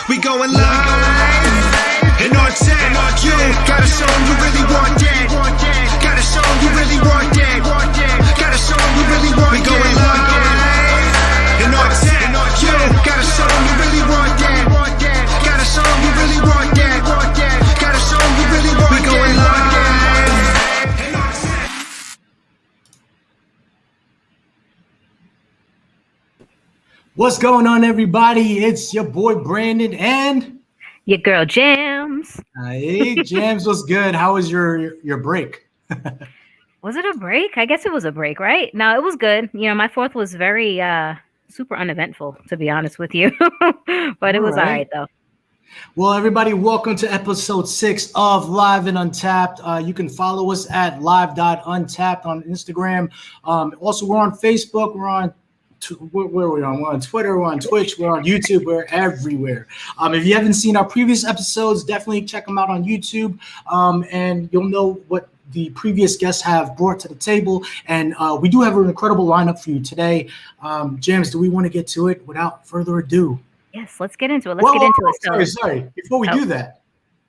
We going live in our town. You got a song you really want dead. Got a song you really want dead. Got a song you really want dead. We going live in our town. You got a song you really want dead. Got a song you really want dead. Got a song you really want dead. We going live. What's going on, everybody? It's your boy Brandon and your girl Jams. Hey, Jams, what's good? How was your break? Was it a break? I guess it was a break, right? No, it was good. You know, my 4th was very super uneventful, to be honest with you. But it was all right, though. Well, everybody, welcome to episode 6 of Live and UnTAPT. You can follow us at live.untapped on Instagram. Also, we're on Facebook. We're on where are we on? We're on Twitter, we're on Twitch, we're on YouTube, we're everywhere. If you haven't seen our previous episodes, definitely check them out on YouTube, and you'll know what the previous guests have brought to the table. And we do have an incredible lineup for you today. James, do we want to get to it without further ado? Yes, let's get into it. Let's get into it. Sorry. Before we do that,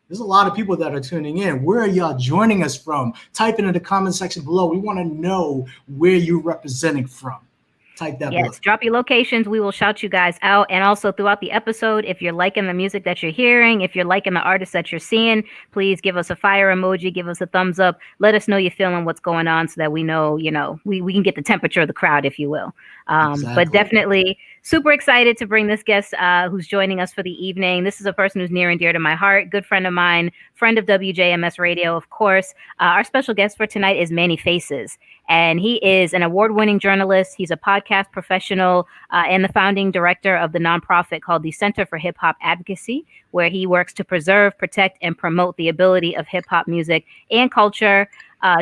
there's a lot of people that are tuning in. Where are y'all joining us from? Type it in the comment section below. We want to know where you're representing from. Type that below. Drop your locations. We will shout you guys out. And also throughout the episode, if you're liking the music that you're hearing, if you're liking the artists that you're seeing, please give us a fire emoji, give us a thumbs up. Let us know you're feeling what's going on so that we know, we can get the temperature of the crowd, if you will. Exactly. But definitely super excited to bring this guest who's joining us for the evening. This is a person who's near and dear to my heart, good friend of mine, friend of WJMS Radio, of course. Our special guest for tonight is Manny Faces. And he is an award-winning journalist. He's a podcast professional and the founding director of the nonprofit called the 𝗟𝗏 Advocacy, where he works to preserve, protect, and promote the ability of hip-hop music and culture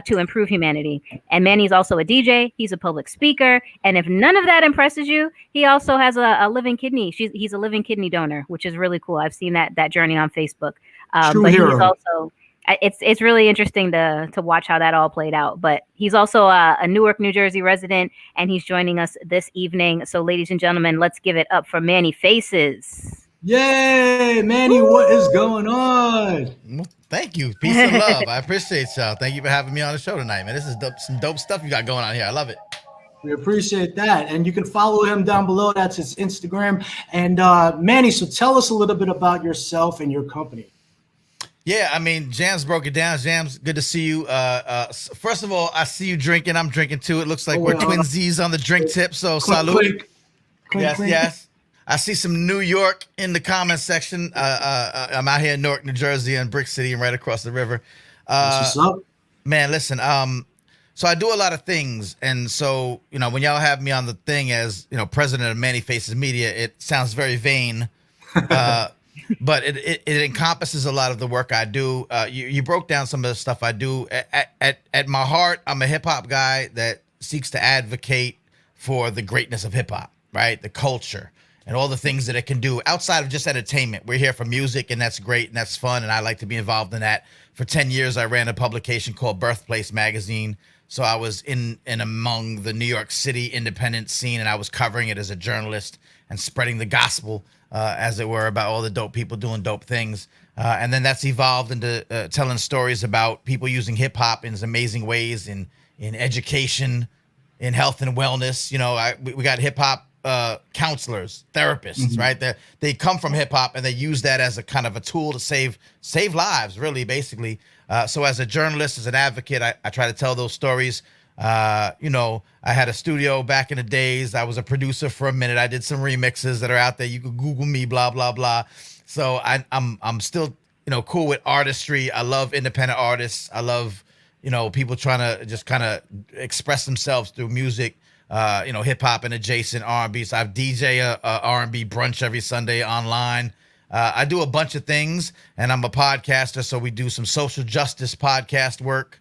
to improve humanity. And Manny's also a DJ. He's a public speaker. And if none of that impresses you, he also has a living kidney. He's a living kidney donor, which is really cool. I've seen that journey on Facebook. True but hero. He's also... It's really interesting to watch how that all played out. But he's also a Newark, New Jersey resident, and he's joining us this evening. So, ladies and gentlemen, let's give it up for Manny Faces. Yay, Manny! Woo! What is going on? Well, thank you. Peace and love. I appreciate y'all. Thank you for having me on the show tonight, man. This is some dope stuff you got going on here. I love it. We appreciate that. And you can follow him down below. That's his Instagram. And Manny, so tell us a little bit about yourself and your company. Yeah, I mean, Jams broke it down. Jams, good to see you. First of all, I see you drinking. I'm drinking too. It looks like we're twinsies on the drink tip. So salute. Yes. I see some New York in the comment section. I'm out here in Newark, New Jersey, and Brick City, and right across the river. What's up? Man, listen. So I do a lot of things, and so when y'all have me on the thing as president of Manny Faces Media, it sounds very vain. But it encompasses a lot of the work I do. You broke down some of the stuff I do. At my heart, I'm a hip hop guy that seeks to advocate for the greatness of hip hop, right? The culture and all the things that it can do outside of just entertainment. We're here for music, and that's great and that's fun, and I like to be involved in that. For 10 years, I ran a publication called Birthplace Magazine. So I was in among the New York City independent scene, and I was covering it as a journalist and spreading the gospel, as it were, about all the dope people doing dope things. And then that's evolved into telling stories about people using hip hop in amazing ways in education, in health and wellness. We got hip hop counselors, therapists, right? They come from hip hop and they use that as a kind of a tool to save lives, really, basically. So as a journalist, as an advocate, I try to tell those stories. I had a studio back in the days. I was a producer for a minute. I did some remixes that are out there. You could Google me, blah, blah, blah. So I'm still, cool with artistry. I love independent artists. I love, people trying to just kind of express themselves through music, hip hop and adjacent R&B. So I DJ a R&B brunch every Sunday online. I do a bunch of things, and I'm a podcaster. So we do some social justice podcast work.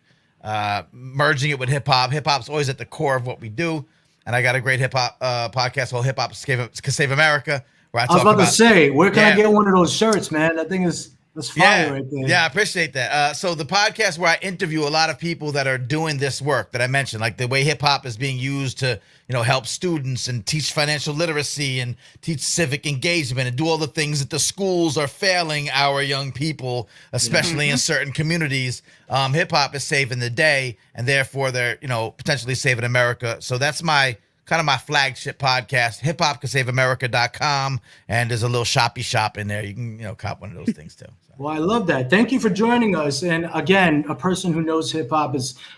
Merging it with hip hop. Hip hop's always at the core of what we do, and I got a great hip hop podcast called Hip Hop Can Save America, where I was about to say, where can I get one of those shirts, man? That thing is That's fire right there. Yeah, I appreciate that. So the podcast where I interview a lot of people that are doing this work that I mentioned, like the way hip hop is being used to, help students and teach financial literacy and teach civic engagement and do all the things that the schools are failing our young people, especially in certain communities. Hip hop is saving the day, and therefore they're, potentially saving America. So that's my flagship podcast, HipHopCanSaveAmerica.com, and there's a little shoppy shop in there. You can, cop one of those things too. So. Well, I love that. Thank you for joining us. And again, a person who knows hip hop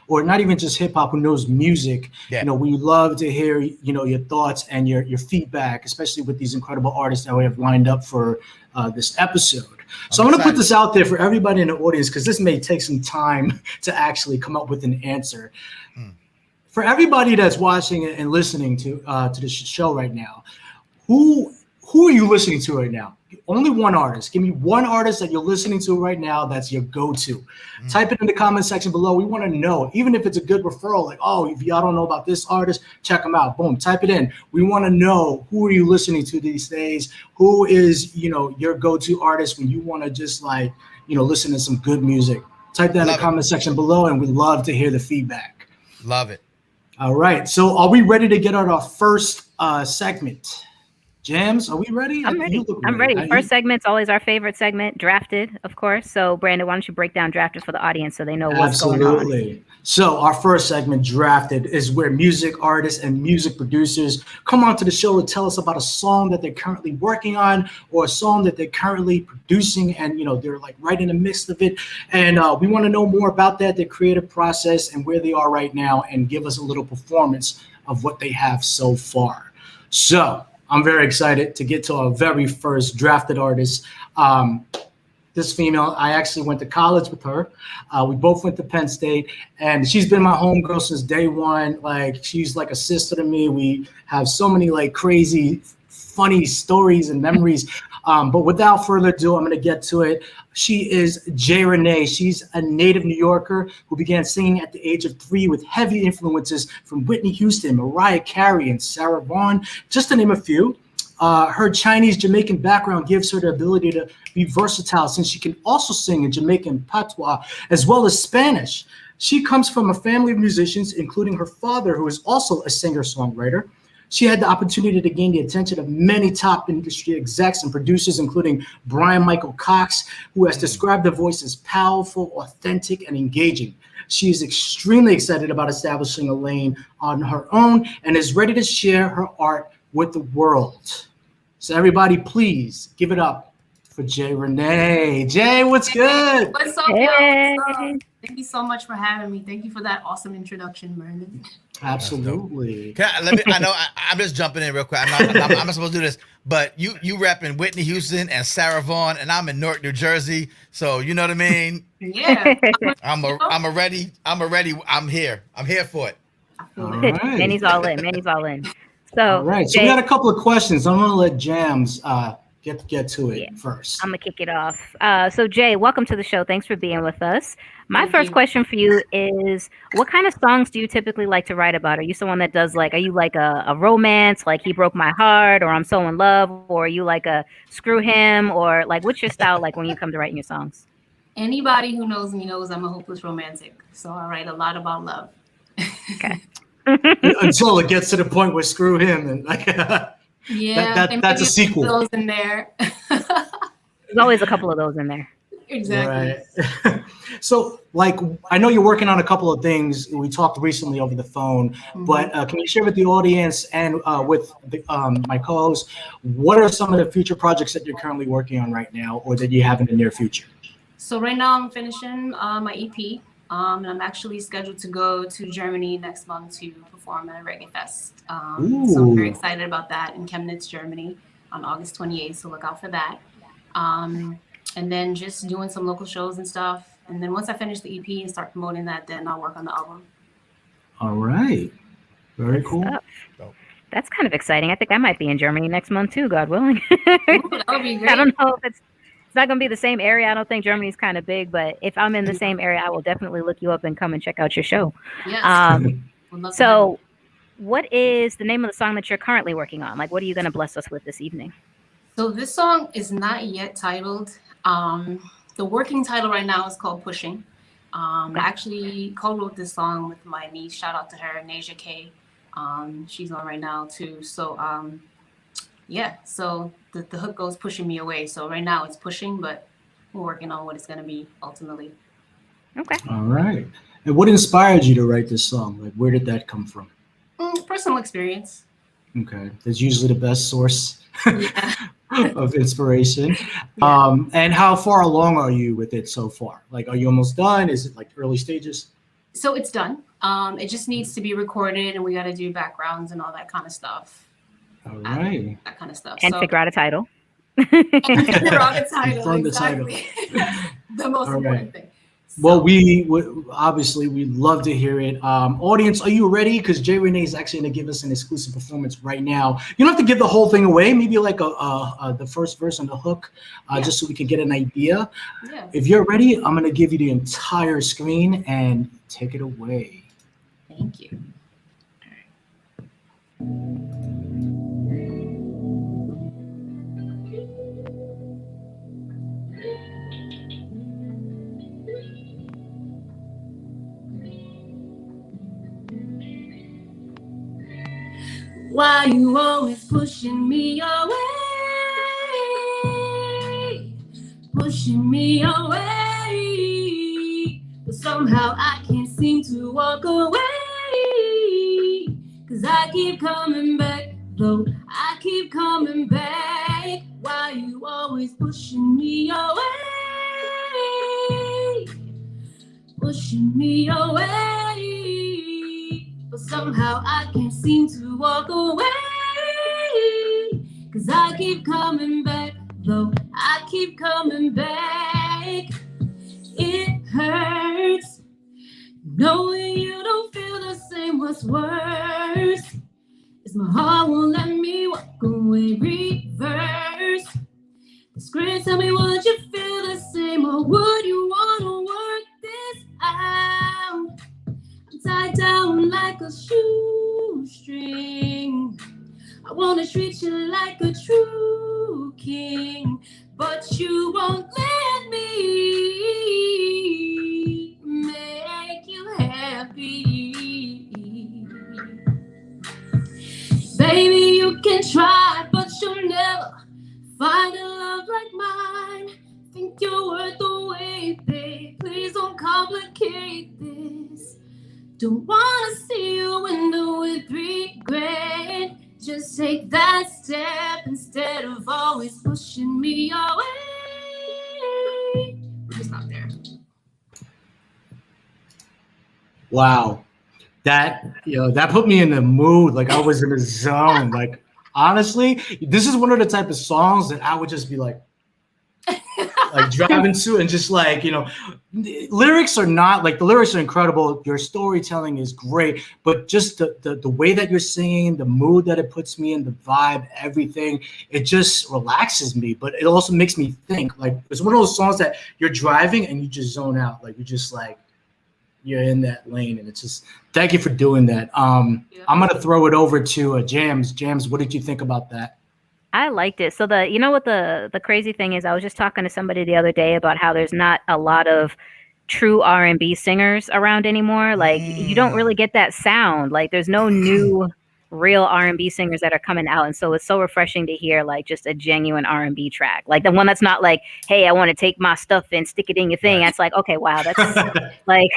or not even just hip hop, who knows music. Yeah. We love to hear, your thoughts and your feedback, especially with these incredible artists that we have lined up for this episode. So I'm going to put this out there for everybody in the audience, because this may take some time to actually come up with an answer. For everybody that's watching and listening to the show right now, who are you listening to right now? Only one artist. Give me one artist that you're listening to right now that's your go-to. Type it in the comment section below. We want to know, even if it's a good referral, like, oh, if y'all don't know about this artist, check them out. Boom, type it in. We want to know, who are you listening to these days? Who is, your go-to artist when you want to just listen to some good music? Type that in the comment section below, and we'd love to hear the feedback. Love it. All right. So are we ready to get on our first segment? Jams, are we ready? I'm ready. I'm ready. First segment's always our favorite segment, Drafted, of course. So, Brandon, why don't you break down Drafted for the audience so they know what's going on? Absolutely. So our first segment, Drafted, is where music artists and music producers come onto the show to tell us about a song that they're currently working on, or a song that they're currently producing, and they're like right in the midst of it. And we want to know more about that, their creative process, and where they are right now, and give us a little performance of what they have so far. So I'm very excited to get to our very first drafted artist. This female, I actually went to college with her. We both went to Penn State, and she's been my homegirl since day one. Like, she's like a sister to me. We have so many crazy, funny stories and memories. But without further ado, I'm going to get to it. She is Renee. She's a native New Yorker who began singing at the age of 3 with heavy influences from Whitney Houston, Mariah Carey, and Sarah Vaughan, just to name a few. Her Chinese Jamaican background gives her the ability to be versatile, since she can also sing in Jamaican patois as well as Spanish. She comes from a family of musicians, including her father, who is also a singer-songwriter. She had the opportunity to gain the attention of many top industry execs and producers, including Brian Michael Cox, who has described her voice as powerful, authentic, and engaging. She is extremely excited about establishing a lane on her own and is ready to share her art with the world. So everybody, please give it up for Renee. Jay, what's good? What's up, y'all? Thank you so much for having me. Thank you for that awesome introduction, Brandon. Absolutely. I'm just jumping in real quick. I'm not supposed to do this, but you repping Whitney Houston and Sarah Vaughan, and I'm in Newark, New Jersey. So you know what I mean? Yeah. I'm here. I'm here for it. All right. Manny's all in. Manny's all in. So, all right. So we got a couple of questions. I'm going to let Jams get to it first. I'm gonna kick it off. So Jay, welcome to the show. Thanks for being with us. My first question for you is, what kind of songs do you typically like to write about? Are you someone that does are you like a romance, like He Broke My Heart, or I'm So in Love, or are you like a Screw Him, or what's your style like when you come to writing your songs? Anybody who knows me knows I'm a hopeless romantic, so I write a lot about love. Okay. Until it gets to the point where Screw Him and yeah, that's a sequel. Those in there. There's always a couple of those in there. Exactly. Right. So, I know you're working on a couple of things. We talked recently over the phone, but can you share with the audience and with my co-host, what are some of the future projects that you're currently working on right now, or that you have in the near future? So right now I'm finishing my EP. And I'm actually scheduled to go to Germany next month to perform at a reggae fest. So I'm very excited about that in Chemnitz, Germany on August 28th. So look out for that. And then just doing some local shows and stuff. And then once I finish the EP and start promoting that, then I'll work on the album. All right. Very cool. That's kind of exciting. I think I might be in Germany next month too, God willing. Ooh, that would be great. I don't know if it's not going to be the same area. I don't think Germany's kind of big, but if I'm in the same area, I will definitely look you up and come and check out your show. Yes. So what is the name of the song that you're currently working on? What are you going to bless us with this evening? So this song is not yet titled. The working title right now is called Pushing. I actually co-wrote this song with my niece. Shout out to her, 𝗟𝗑𝗑. She's on right now too. So yeah, so the hook goes pushing me away. So right now it's pushing, but we're working on what it's gonna be ultimately. Okay. All right. And what inspired you to write this song? Like, where did that come from? Personal experience. Okay, that's usually the best source Yeah. of inspiration. Yeah. And how far along are you with it so far? Like, are you almost done? Is it like early stages? So it's done. It just needs to be recorded, and we got to do backgrounds and all that kind of stuff. All right. That kind of stuff. And figure out a title. Figure out a title. Confirm the Exactly. The most All important right. thing. Well, So- we obviously we'd love to hear it. Audience, are you ready? Because Renee is actually going to give us an exclusive performance right now. You don't have to give the whole thing away. Maybe like the first verse on the hook, just so we can get an idea. Yeah. If you're ready, I'm going to give you the entire screen and take it away. Thank you. Why you always pushing me away? Pushing me away. But somehow I can't seem to walk away. 'Cause I keep coming back, though I keep coming back. Why you always pushing me away? Pushing me away. But somehow I can't seem to walk away. 'Cause I keep coming back, though I keep coming back. It hurts knowing you don't feel the same. What's worse is my heart won't let me walk away. Reverse the script, tell me, would you feel the same, or would you wanna work this out? I'm tied down like a shoestring. I wanna treat you like a true king, but you won't let me make you happy. Baby, you can try, but you'll never find a love like mine. Think you're worth the wait, babe. Please don't complicate this. Don't wanna see you window with regret. Just take that step instead of always pushing me away. We're just not there. Wow. That put me in the mood. Like I was in a zone. Like honestly, this is one of the type of songs that I would just be like driving to and just like, lyrics are not like, the lyrics are incredible. Your storytelling is great, but just the way that you're singing, the mood that it puts me in, the vibe, everything, it just relaxes me. But it also makes me think. Like it's one of those songs that you're driving and you just zone out. Like you just like, you're in that lane, and it's just, thank you for doing that. I'm gonna throw it over to Jams. Jams, what did you think about that? I liked it. So what the crazy thing is, I was just talking to somebody the other day about how there's not a lot of true R&B singers around anymore. Like you don't really get that sound. Like there's no new real R&B singers that are coming out, and so it's so refreshing to hear like just a genuine R&B track, like the one that's not like, hey, I want to take my stuff and stick it in your thing. That's like, okay, wow, that's like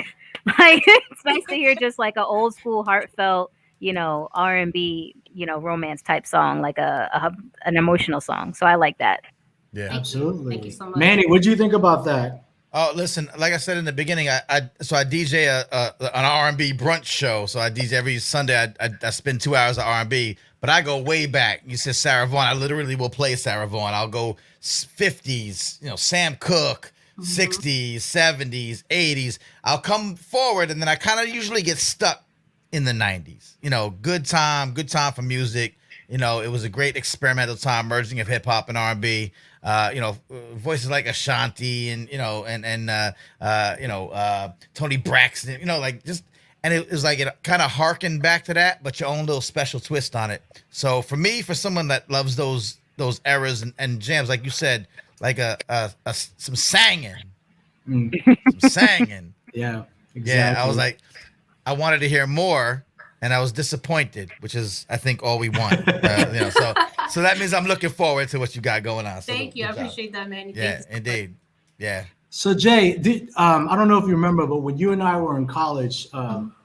it's nice to hear just like an old school heartfelt, R&B, romance type song, like an emotional song. So I like that. Yeah, absolutely. Thank you so much. Manny, what do you think about that? Oh, listen, like I said in the beginning, I DJ an R&B brunch show. So I DJ every Sunday. I spend 2 hours of R&B, but I go way back. You said Sarah Vaughan. I literally will play Sarah Vaughan. I'll go 50s, Sam Cooke, 60s, 70s, 80s. I'll come forward, and then I kind of usually get stuck in the 90s. Good time for music. It was a great experimental time, merging of hip hop and R&B. Voices like Ashanti and Tony Braxton. And it was like it kind of harkened back to that, but your own little special twist on it. So for me, for someone that loves those those eras and jams, like you said, like some singing, some singing. Yeah, exactly. Yeah, I was like, I wanted to hear more, and I was disappointed, which is, I think, all we want. So that means I'm looking forward to what you got going on. So Thank you. I appreciate that, Manny. Yeah, indeed. Yeah. So Jay, I don't know if you remember, but when you and I were in college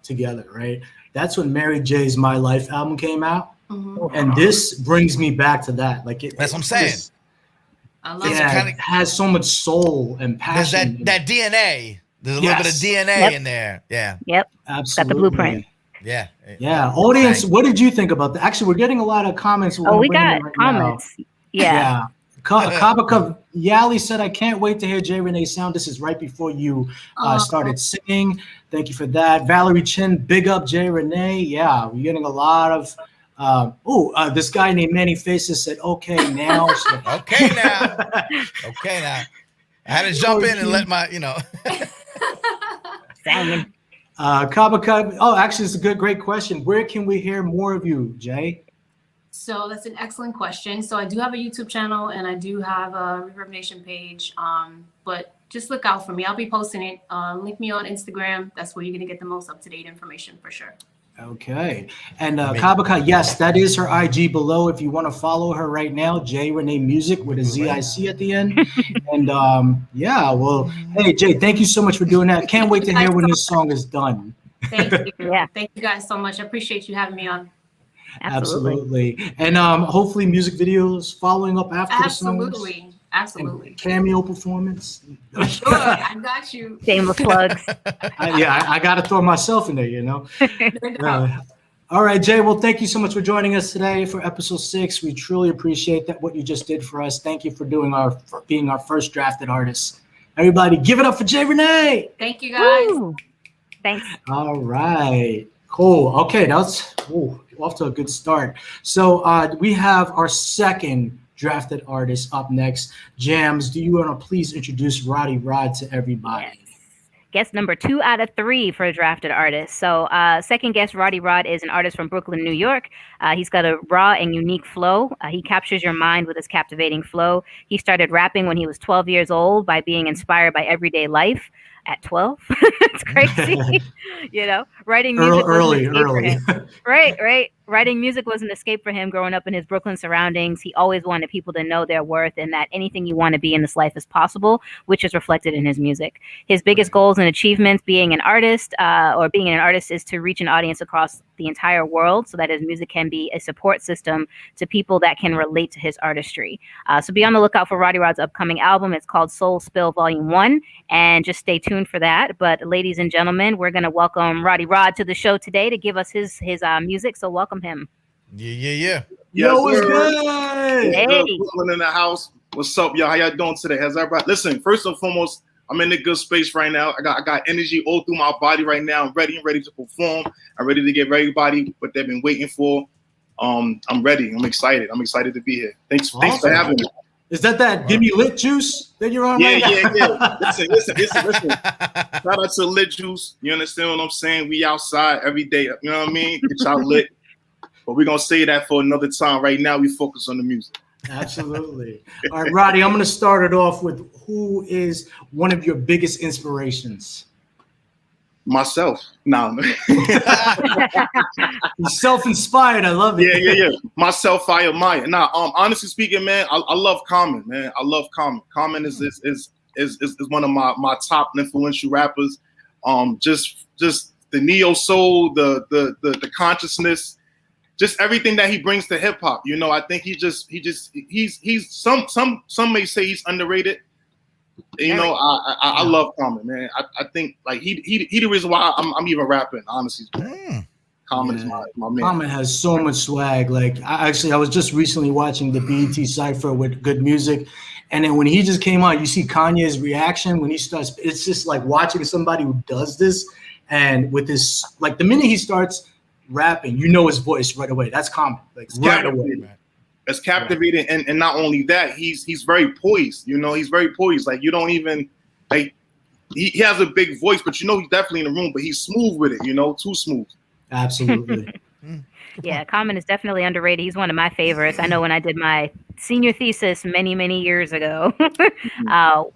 together, right? That's when Mary J's "My Life" album came out, and this brings me back to that. Like that's what I'm saying. I love it has so much soul and passion. There's that DNA. There's a little bit of DNA in there. Yeah. Yep. Absolutely. Got the blueprint. Yeah. Yeah. Audience, what did you think about that? Actually, we're getting a lot of comments. We got comments. Now. Yeah. 𝗘𝗑𝗩𝗘 Yali said, I can't wait to hear Jay Renee's sound. This is right before you started singing. Thank you for that. Valerie Chin, big up Jay Renee. Yeah, we're getting a lot of this guy named Manny Faces said, okay now. So, okay now. Okay now. I had to jump in and let my, Singing. 𝗘𝗩𝗘. Oh, actually, it's a great question. Where can we hear more of you, Jay? So that's an excellent question. So I do have a YouTube channel and I do have a Reverb Nation page. But just look out for me. I'll be posting it. Link me on Instagram. That's where you're going to get the most up-to-date information for sure. Okay. And 𝗘𝗩𝗘, yes, that is her IG below. If you want to follow her right now, Jay Renee Music with a ZIC at the end. And well, hey, Jay, thank you so much for doing that. Can't wait to hear when this song is done. Thank you. Yeah. Thank you guys so much. I appreciate you having me on. Absolutely. And hopefully music videos following up after the songs. Absolutely. Cameo performance. Sure, I got you. Shameless plugs. I got to throw myself in there, All right, Jay. Well, thank you so much for joining us today for episode 6. We truly appreciate that what you just did for us. Thank you for being our first drafted artist. Everybody, give it up for Jay Renee. Thank you, guys. Woo. Thanks. All right. Cool. Okay, that's off to a good start. So we have our second drafted artist up next. Jams, do you want to please introduce RoddyxRodd to everybody? Yes. Guest number 2 out of 3 for a drafted artist. So second guest, RoddyxRodd, is an artist from Brooklyn, New York. He's got a raw and unique flow. He captures your mind with his captivating flow. He started rapping when he was 12 years old by being inspired by everyday life. At 12, it's crazy, writing music early. For him. Right. Writing music was an escape for him growing up in his Brooklyn surroundings. He always wanted people to know their worth and that anything you want to be in this life is possible, which is reflected in his music. His biggest goals and achievements being an artist is to reach an audience across the entire world so that his music can be a support system to people that can relate to his artistry. So be on the lookout for RoddyxRodd's upcoming album. It's called Soul Spill Volume 1, and just stay tuned for that. But ladies and gentlemen, we're going to welcome RoddyxRodd to the show today to give us his music. So welcome him. Yeah. Yo, what's good? Hey. Brooklyn in the house. What's up, y'all? How y'all doing today? How's everybody? Listen, first and foremost, I'm in a good space right now. I got energy all through my body right now. I'm ready to perform. I'm ready to give everybody what they've been waiting for. I'm ready. I'm excited. I'm excited to be here. Thanks for having me. Is that Gimme Lit Juice that you're on? Yeah. Listen. Shout out to Lit Juice. You understand what I'm saying? We outside every day. You know what I mean? Get y'all lit. But we're going to say that for another time. Right now, we focus on the music. Absolutely. All right, Roddy, I'm going to start it off with who is one of your biggest inspirations? Myself. No. Self-inspired. I love it. Yeah. Myself, I admire. Honestly speaking, man, I love Common, man. I love Common. Common is one of my top influential rappers. Just the neo soul, the consciousness, just everything that he brings to hip hop. I think he's some may say he's underrated. I love Common, man. I think like he the reason why I'm even rapping, honestly. Common is my man. Common has so much swag. Like I was just recently watching the BET Cypher with Good Music, and then when he just came on, you see Kanye's reaction when he starts. It's just like watching somebody who does this, and with this, like the minute he starts rapping, his voice right away. That's Common. Like right away. It's captivating, and not only that, he's very poised. He's very poised. Like you don't even like. He has a big voice, but he's definitely in the room. But he's smooth with it. Too smooth. Absolutely. Yeah, Common is definitely underrated. He's one of my favorites. I know when I did my senior thesis many years ago,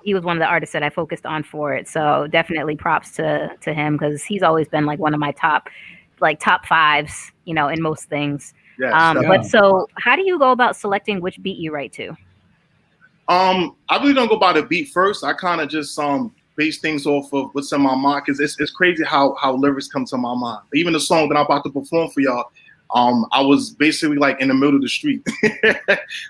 he was one of the artists that I focused on for it. So definitely props to him, because he's always been like one of my top fives, in most things. Yes, but so how do you go about selecting which beat you write to? I really don't go by the beat first. I kind of just base things off of what's in my mind, because it's crazy how lyrics come to my mind. Even the song that I'm about to perform for y'all, I was basically like in the middle of the street,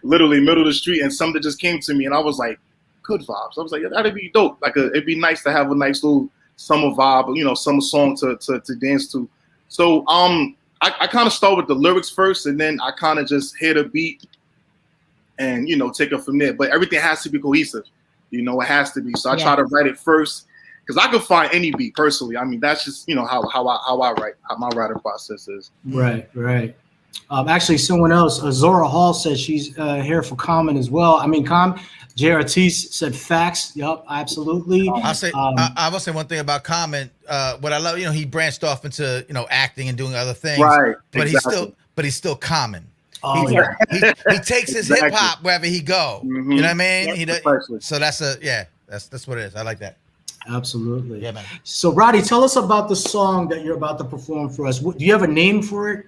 literally middle of the street, and something just came to me, and I was like, good vibes. I was like, yeah, that'd be dope. Like it'd be nice to have a nice little summer vibe, summer song to dance to. So I kind of start with the lyrics first, and then I kind of just hit a beat and take it from there. But everything has to be cohesive. It has to be. So I try to write it first, because I could find any beat personally. I mean, that's just how I write, how my writing process is. Right. Actually, someone else, Zora Hall, says she's here for Common as well. I mean, JRT said facts. Yup, absolutely. I will say one thing about Common. What I love, he branched off into acting and doing other things. Right. But exactly. he's still Common. Oh, he takes his Exactly. hip hop wherever he go. Mm-hmm. You know what I mean? Exactly. So that's what it is. I like that. Absolutely. Yeah, man. So, Roddy, tell us about the song that you're about to perform for us. Do you have a name for it?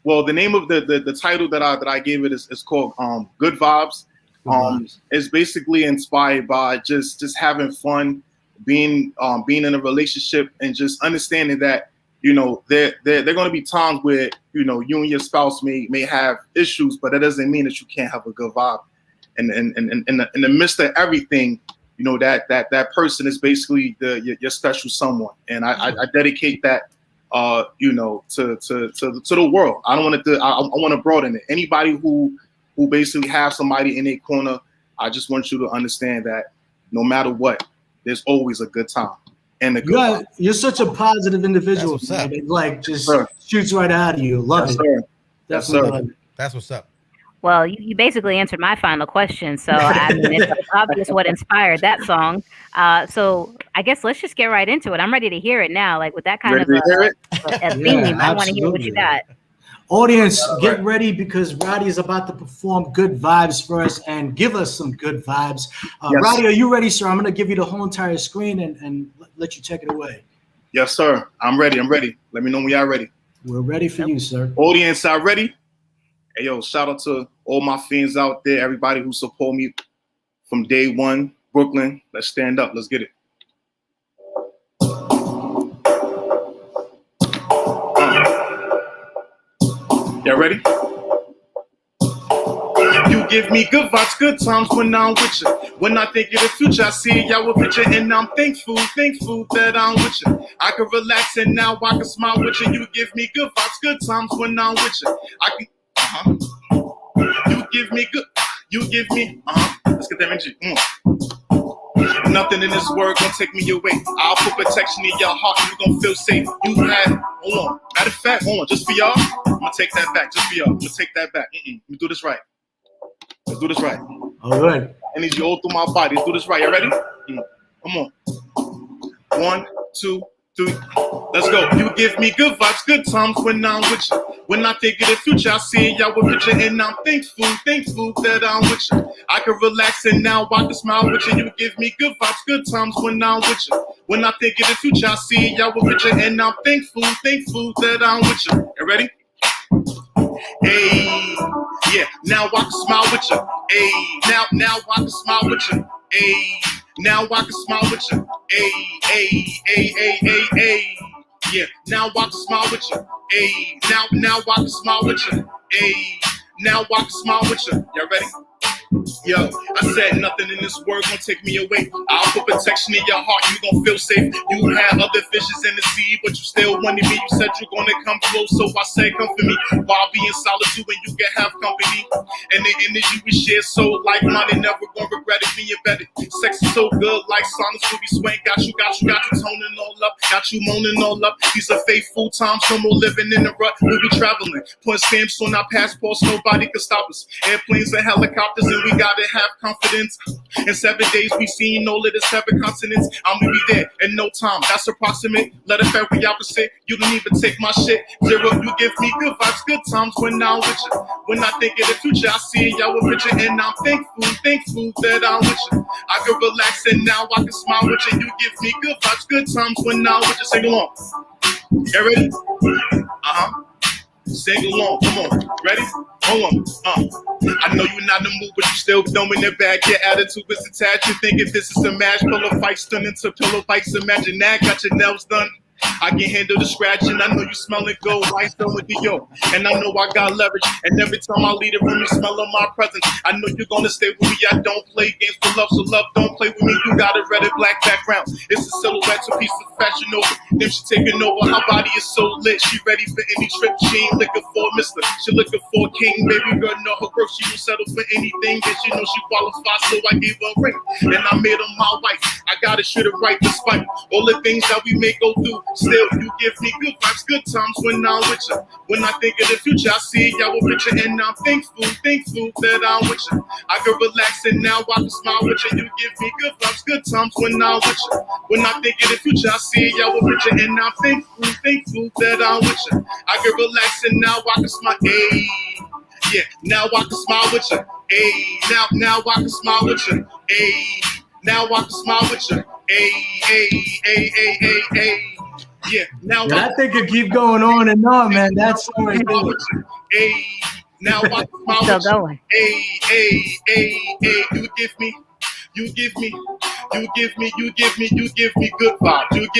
Well, the name of the title that I gave it is called Good Vibes. It's basically inspired by just having fun, being in a relationship, and just understanding that there are going to be times where you and your spouse may have issues, but that doesn't mean that you can't have a good vibe. And in the midst of everything, that person is basically your special someone. And I dedicate that to the world. I don't want to. I want to broaden it. Anybody who basically have somebody in their corner, I just want you to understand that no matter what, there's always a good time. And the good you're such a positive individual. Man. It, like just shoots right out of you. Love it. Sir. That's sir. That's what's up. Well, you basically answered my final question. So I mean, it's obvious what inspired that song. So I guess let's just get right into it. I'm ready to hear it now. Like with that kind of a theme, I want to hear what you got. Audience, get ready, because Roddy is about to perform Good Vibes for us and give us some good vibes. Yes. Roddy, are you ready, sir? I'm going to give you the whole entire screen and let you take it away. Yes, sir. I'm ready. Let me know when y'all ready. We're ready for you, sir. Audience, are ready? Hey, yo, shout out to all my fans out there, everybody who support me from day one. Brooklyn, let's stand up. Let's get it. Y'all ready? You give me good vibes, good times when I'm with you. When I think of the future, I see y'all with picture, and I'm thankful that I'm with you. I can relax and now I can smile with you. You give me good vibes, good times when I'm with you. You give me, let's get that energy. Nothing in this world gonna take me away. I'll put protection in your heart, you gonna feel safe. You had, hold on. Matter of fact, hold on, just for y'all, I'm gonna take that back, just for y'all. I'm gonna take that back. Let me do this right. Let's do this right. All right. Energy all through my body. Let's do this right. You ready? Come on. 1, 2, 3. Let's go. You give me good vibes, good times when I'm with you. When I think of the future, I see y'all with picture, and I'm thankful that I'm with you. I can relax and now I can smile with you. You give me good vibes, good times when I'm with you. When I think of the future, I see y'all with picture, and I'm thankful that I'm with you. You ready? Hey, yeah, now I can smile with you. Hey, now I can smile with you. Hey, now I can smile with you. Hey. Yeah, now I can smile with you. Hey, now I can smile with you. Hey, now I can smile with you. Y'all ready? Yo, I said nothing in this world gonna take me away. I'll put protection in your heart, you gon' feel safe. You had other fishes in the sea, but you still wanted me. You said you're gonna come close, so I said come for me. While being solitude when you can have company. And the energy we share so like money, never gonna regret it being better. Sex is so good, like sonnets will be swaying. Got you toning all up, got you moaning all up. These are faithful times, no more living in the rut. We'll be traveling, putting stamps on our passports, nobody can stop us. Airplanes and helicopters and we gotta have confidence. In 7 days, we seen no letters, 7 consonants. I'm gonna be there in no time. That's approximate. Let it fair we opposite. You don't even take my shit. Zero, you give me good vibes, good times when I'm with you. When I think of the future, I see y'all with picture, and I'm thankful that I'm with you. I can relax and now I can smile with you. You give me good vibes, good times when I'm with you. Sing along. You ready? Sing along, come on. Ready? Hold on. I know you're not in the mood, but you still throwing it back. Your attitude is attached. You thinking this is a match. Pillow fights turn into pillow fights. Imagine that. Got your nails done. I can handle the scratching. I know you smelling good. White done with the yo. And I know I got leverage. And every time I leave the room, you smell of my presence. I know you're gonna stay with me. I don't play games for love, so love don't play with me. You got a red and black background. It's a silhouette, a piece of fashion over. Then she taking over. Her body is so lit. She ready for any trip. She ain't looking for a mister. She looking for a king. Baby girl, know her girl. She will settle for anything. And she know she qualifies, so I gave her a ring. And I made her my wife. I gotta shoot it right despite all the things that we may go through. Still, you give me good vibes, good times when I'm with you. When I think of the future, I see y'all with picture, and I'm thankful that I'm with you. I can relax and now I can smile with you. You give me good vibes, good times when I'm with you. When I think of the future, I see y'all with picture, and I'm thankful that I'm with you. I can relax and now I can smile. Ayy, yeah, now I can smile with you. Ayy, now I can smile with you. Ayy, now I can smile with you. Ayy. Yeah, now that thing could keep going on and on, man. That's so right there. Hey, now I still going. Hey, you give me good vibes. You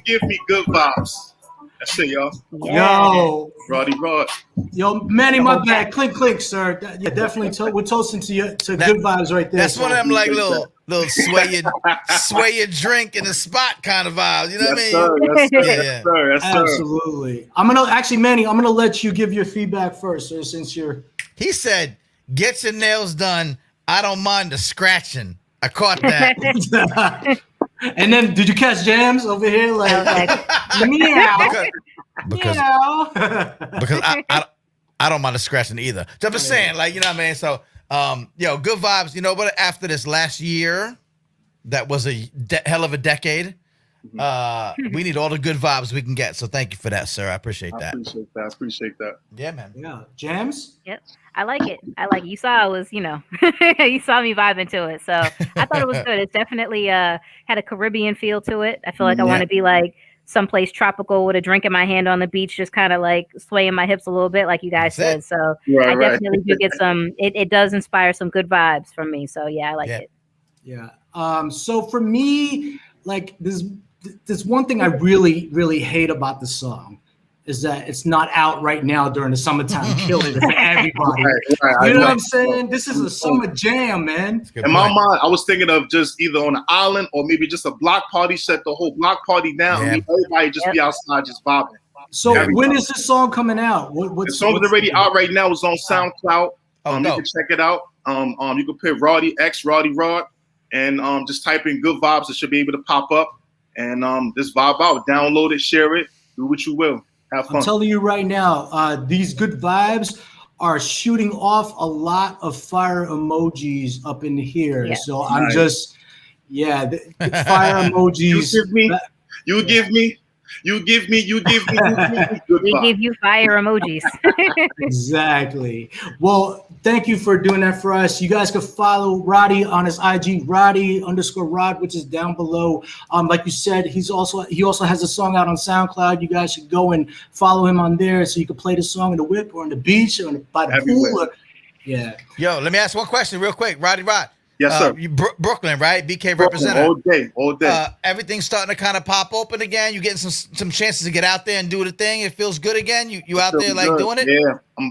give me good vibes. That's it, y'all. Yeah. Yo, RoddyxRodd. Yo, Manny, my bad. Clink, sir. Yeah, definitely. We're toasting to good vibes right there. That's one of them like little sway your drink in the spot kind of vibes. You know what I mean? Yes, sir. Absolutely. Manny, I'm gonna let you give your feedback first, sir, since you're. He said, "Get your nails done. I don't mind the scratching." I caught that. And then, did you catch Jams over here? Like meow. Because I don't mind the scratching either. So I'm just saying, like, you know what I mean? So, good vibes. You know, but after this last year, that was a hell of a decade. We need all the good vibes we can get. So thank you for that, sir. I appreciate that. I appreciate that. Yeah, man. Yeah. Jams? Yep. I like it. You saw I was, you saw me vibing to it. So I thought it was good. It's definitely had a Caribbean feel to it. I feel like I want to be like someplace tropical with a drink in my hand on the beach, just kind of like swaying my hips a little bit, like you guys said. So I definitely do get some, it does inspire some good vibes from me. So yeah, I like it. Yeah. So for me, like there's one thing I really, really hate about the song is that it's not out right now during the summertime, killing it for everybody. Right. You know what I'm saying? This is a summer jam, man. In my mind, I was thinking of just either on an island or maybe just a block party, set the whole block party down. Yeah. Everybody just be outside just vibing. So when is this song coming out? The song's already out right now. It's on SoundCloud. You can check it out. You can put RoddyxRodd and just type in good vibes. It should be able to pop up and just vibe out. Download it, share it, do what you will. Have fun. I'm telling you right now, these good vibes are shooting off a lot of fire emojis up in here. Yeah. So I'm just, the fire emojis. You give me good we give you fire emojis. Exactly. Well, thank you for doing that for us. You guys can follow Roddy on his IG, Roddy_Rod, which is down below. Like you said, he also has a song out on SoundCloud. You guys should go and follow him on there so you can play the song in the whip or on the beach or by the pool. Yo, let me ask one question real quick, RoddyxRodd. Yes, sir. You Brooklyn, right? BK representative. All day. Everything's starting to kind of pop open again. You getting some chances to get out there and do the thing. It feels good again. You out there like doing it? Yeah. I'm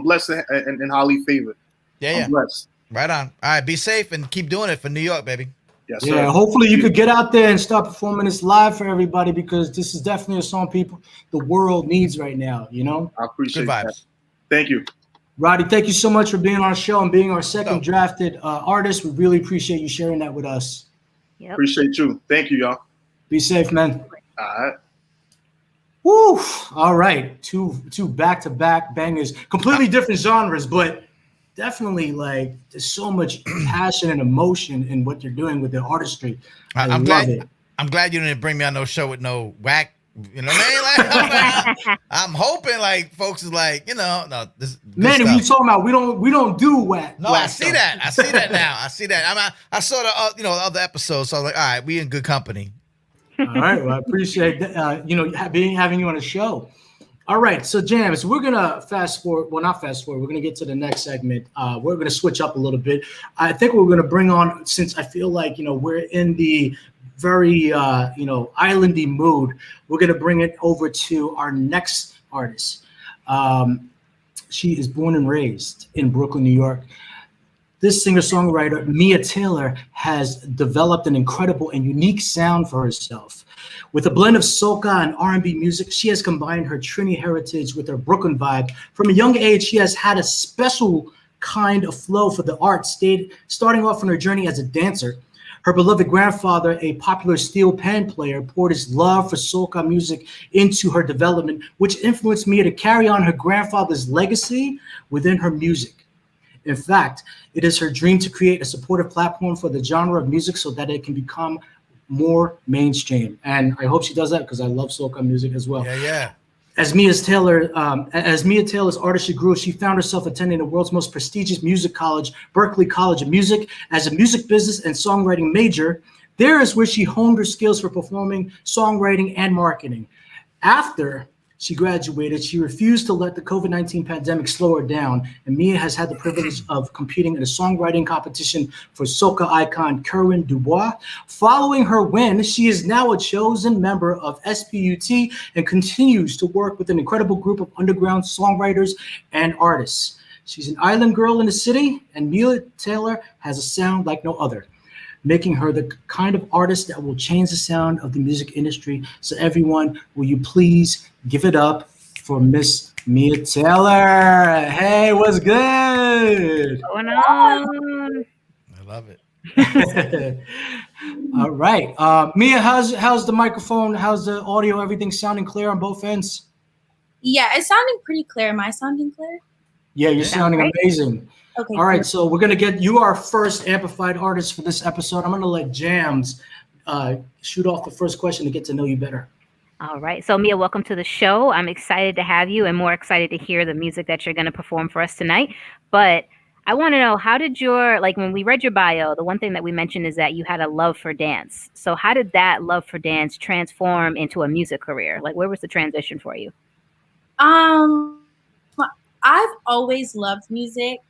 blessed and highly favored. I'm blessed. Right on. All right, be safe and keep doing it for New York, baby. Yes, sir. Yeah, hopefully you could get out there and start performing this live for everybody because this is definitely a song the world needs right now, you know? I appreciate that. Thank you. Roddy, thank you so much for being on our show and being our second drafted artist. We really appreciate you sharing that with us. Appreciate you. Thank you, y'all. Be safe, man. All right. Woo! All right, two back-to-back bangers, completely different genres, but definitely like there's so much passion and emotion in what you're doing with the artistry. I'm love glad. it. I'm glad you didn't bring me on no show with no whack. You know what I mean? Like, I'm hoping like folks is like, no, this. Manny, what you talking about? We don't do whack. No, whack I see stuff. that. I see that now. I see that. I saw the the other episodes, so I was like, all right, we in good company. All right, well, I appreciate having you on the show. All right, so Jams, we're gonna fast forward. Well, not fast forward. We're gonna get to the next segment. We're gonna switch up a little bit. I think we're gonna bring on, since I feel like we're in the very islandy mood. We're gonna bring it over to our next artist. She is born and raised in Brooklyn, New York. This singer-songwriter, Mia Taylor, has developed an incredible and unique sound for herself. With a blend of soca and R&B music, she has combined her Trini heritage with her Brooklyn vibe. From a young age, she has had a special kind of flow for the art, starting off on her journey as a dancer. Her beloved grandfather, a popular steel pan player, poured his love for soca music into her development, which influenced Mia to carry on her grandfather's legacy within her music. In fact, it is her dream to create a supportive platform for the genre of music so that it can become more mainstream. And I hope she does that because I love soca music as well. Yeah. As Mia Taylor's artistry grew, she found herself attending the world's most prestigious music college, Berklee College of Music, as a music business and songwriting major. There is where she honed her skills for performing, songwriting, and marketing. After she graduated, she refused to let the COVID-19 pandemic slow her down, and Mia has had the privilege of competing in a songwriting competition for soca icon 𝗟𝗏 𝙗𝑔. Following her win, she is now a chosen member of SPUT and continues to work with an incredible group of underground songwriters and artists. She's an island girl in the city, and Mia Taylor has a sound like no other, making her the kind of artist that will change the sound of the music industry. So everyone, will you please give it up for Miss Mia Taylor? Hey, what's good? What's going on? I love it. All right. Mia, how's the microphone? How's the audio? Everything sounding clear on both ends? Yeah, it's sounding pretty clear. Am I sounding clear? Yeah, you're sounding amazing. Okay. All right, so we're going to get you our first amplified artist for this episode. I'm going to let Jams shoot off the first question to get to know you better. All right. So Mia, welcome to the show. I'm excited to have you and more excited to hear the music that you're going to perform for us tonight. But I want to know, how did when we read your bio, the one thing that we mentioned is that you had a love for dance. So how did that love for dance transform into a music career? Like, where was the transition for you? I've always loved music.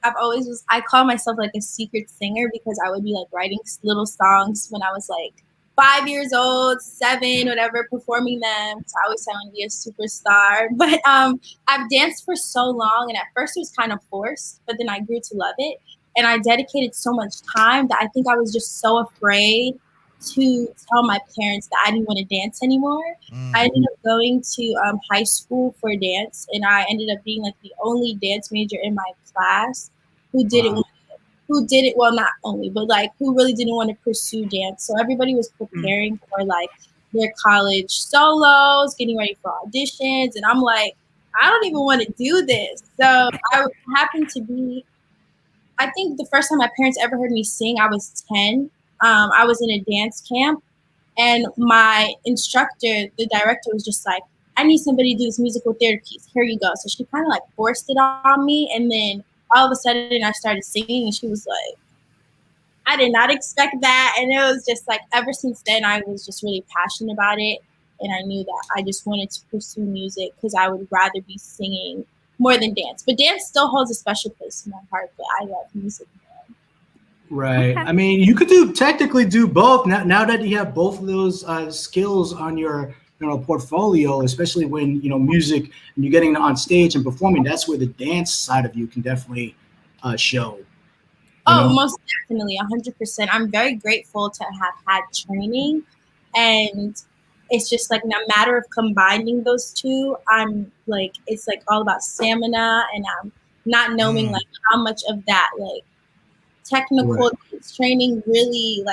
I call myself like a secret singer because I would be like writing little songs when I was like 5 years old, 7, whatever, performing them. So I always said I want to be a superstar. But I've danced for so long, and at first it was kind of forced, but then I grew to love it. And I dedicated so much time that I think I was just so afraid to tell my parents that I didn't want to dance anymore. I ended up going to high school for dance, and I ended up being like the only dance major in my class who didn't well, not only, but like who really didn't want to pursue dance. So everybody was preparing for like their college solos, getting ready for auditions, and I'm like, I don't even want to do this. So I happened to be, I think the first time my parents ever heard me sing, I was 10. I was in a dance camp, and my instructor, the director, was just like, I need somebody to do this musical theater piece. Here you go. So she kind of like forced it on me, and then all of a sudden I started singing, and she was like, I did not expect that. And it was just like, ever since then, I was just really passionate about it, and I knew that I just wanted to pursue music because I would rather be singing more than dance. But dance still holds a special place in my heart, but I love music. Right. I mean, you could technically do both. Now that you have both of those skills on your portfolio, especially when music and you're getting on stage and performing, that's where the dance side of you can definitely show. Most definitely, 100%. I'm very grateful to have had training, and it's just like a matter of combining those two. I'm like, it's like all about stamina, and I'm not knowing like how much of that like technical training really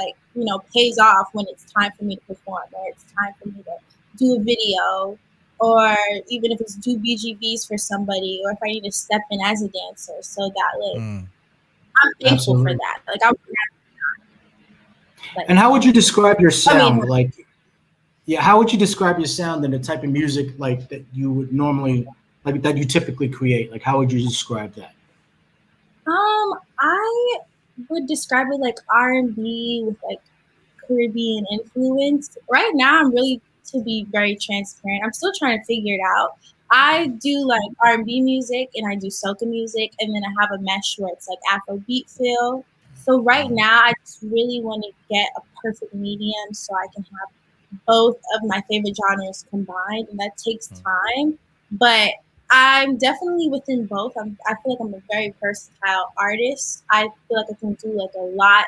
pays off when it's time for me to perform, or it's time for me to do a video or even if it's do BGBs for somebody, or if I need to step in as a dancer. So that like I'm thankful Absolutely. for that. Like I would And how would you describe your sound? mean- Like, yeah, how would you describe your sound and the type of music like that you would normally like that you typically create? Like, how would you describe that? I would describe it like R&B with like Caribbean influence. Right now, I'm really, to be very transparent, I'm still trying to figure it out. I do like R&B music and I do soca music, and then I have a mesh where it's like Afrobeat feel. So right now, I just really want to get a perfect medium so I can have both of my favorite genres combined, and that takes time. But I'm definitely within both. I feel like I'm a very versatile artist. I feel like I can do like a lot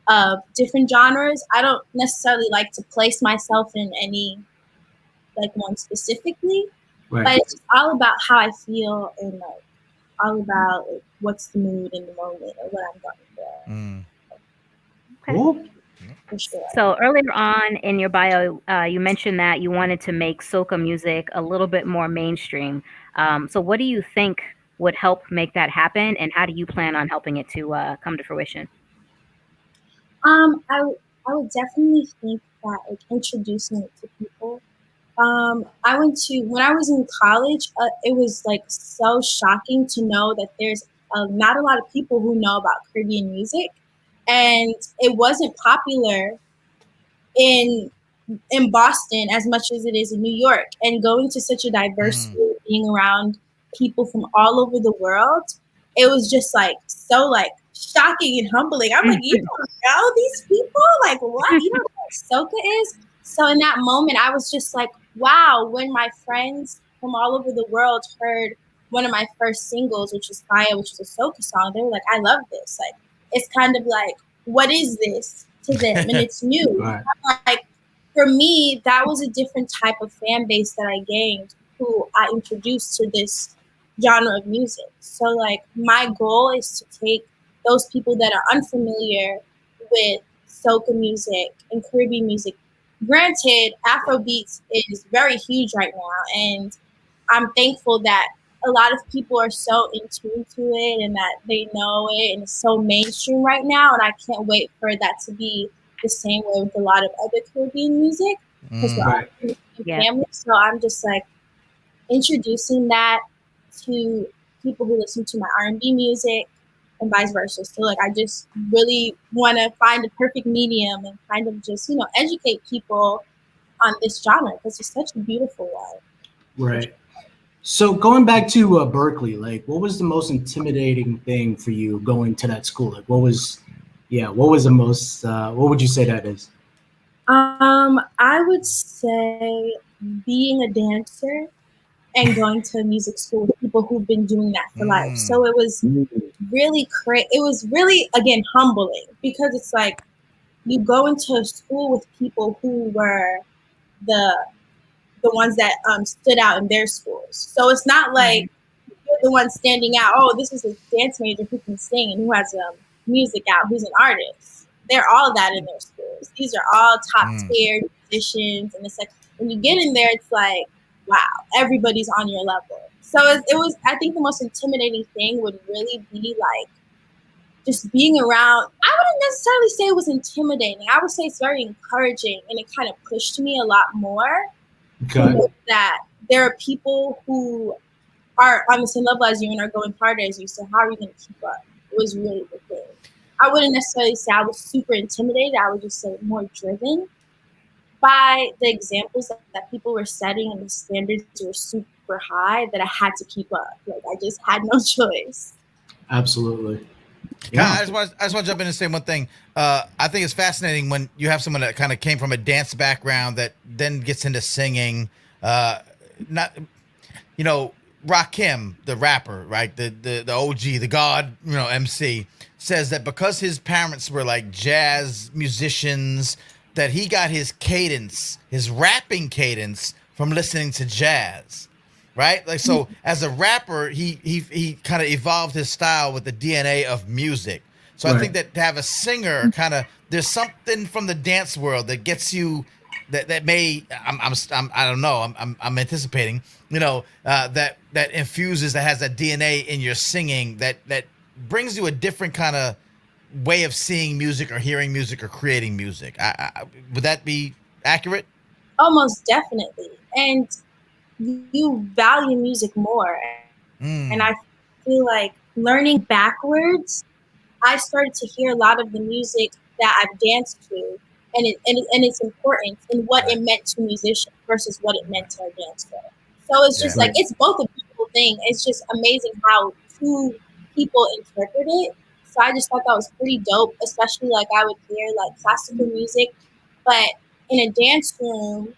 of different genres. I don't necessarily like to place myself in any like one specifically, Right. but it's all about how I feel and like all about like, what's the mood in the moment or what I'm going for. Cool. For sure. So earlier on in your bio, you mentioned that you wanted to make soca music a little bit more mainstream. So what do you think would help make that happen, and how do you plan on helping it to come to fruition? I would definitely think that like introducing it to people. When I was in college, it was like so shocking to know that there's not a lot of people who know about Caribbean music, and it wasn't popular in Boston as much as it is in New York. And going to such a diverse school, being around people from all over the world, it was just like so like shocking and humbling. I'm like, you don't know these people? Like, what? You don't know what soca is? So in that moment, I was just like, wow. When my friends from all over the world heard one of my first singles, which was Fire, which was a soca song, they were like, I love this. Like, it's kind of like, what is this to them? And it's new. Right. Like, for me, that was a different type of fan base that I gained, who I introduced to this genre of music. So like my goal is to take those people that are unfamiliar with soca music and Caribbean music. Granted, Afrobeats is very huge right now, and I'm thankful that a lot of people are so in tune to it and that they know it, and it's so mainstream right now, and I can't wait for that to be the same way with a lot of other Caribbean music, because we're all family. So I'm just like introducing that to people who listen to my R&B music and vice versa. So like I just really want to find a perfect medium and kind of just, you know, educate people on this genre because it's such a beautiful one. Right. So going back to Berkeley, like what was the most intimidating thing for you going to that school? Like what was the most, what would you say that is? I would say being a dancer and going to music school with people who've been doing that for life. So it was really it was really, again, humbling, because it's like you go into a school with people who were the ones that stood out in their schools. So it's not like you're the one standing out, oh, this is a dance major who can sing and who has music out, who's an artist. They're all that in their schools. These are all top tier musicians. And it's like, when you get in there, it's like, wow, everybody's on your level. So it was, I think the most intimidating thing would really be like just being around. I wouldn't necessarily say it was intimidating. I would say it's very encouraging, and it kind of pushed me a lot more. Okay. That there are people who are on the same level as you and are going harder as you. So how are you going to keep up? It was really the thing. I wouldn't necessarily say I was super intimidated. I would just say more driven by the examples that people were setting, and the standards were super high that I had to keep up. Like I just had no choice. Absolutely. Yeah. I just want to jump in and say one thing. I think it's fascinating when you have someone that kind of came from a dance background that then gets into singing. Rakim, the rapper, right? The OG, the God, MC, says that because his parents were like jazz musicians, that he got his cadence, his rapping cadence, from listening to jazz. Right? Like, so as a rapper, he kind of evolved his style with the DNA of music. So I think that to have a singer there's something from the dance world that gets you that may I don't know, I'm anticipating, you know, that infuses, that has that DNA in your singing that brings you a different kind of way of seeing music or hearing music or creating music. Would that be accurate? Almost definitely. And you value music more. And I feel like learning backwards, I started to hear a lot of the music that I've danced to, and its importance and what it meant to musicians versus what it meant to a dancer. So it's just like, it's both a beautiful thing. It's just amazing how two people interpret it. So I just thought that was pretty dope, especially like I would hear like classical music, but in a dance room,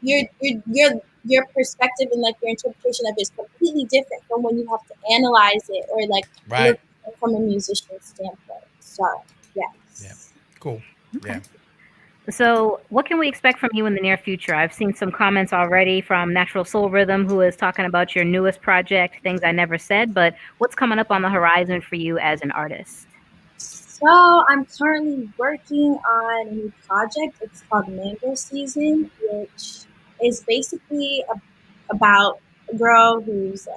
your perspective and like your interpretation of it is completely different from when you have to analyze it or like look from a musician's standpoint. So yes. Cool. Yeah. So what can we expect from you in the near future? I've seen some comments already from Natural Soul Rhythm, who is talking about your newest project, Things I Never Said, but what's coming up on the horizon for you as an artist? So I'm currently working on a new project. It's called Mango Season, which is basically about a girl who's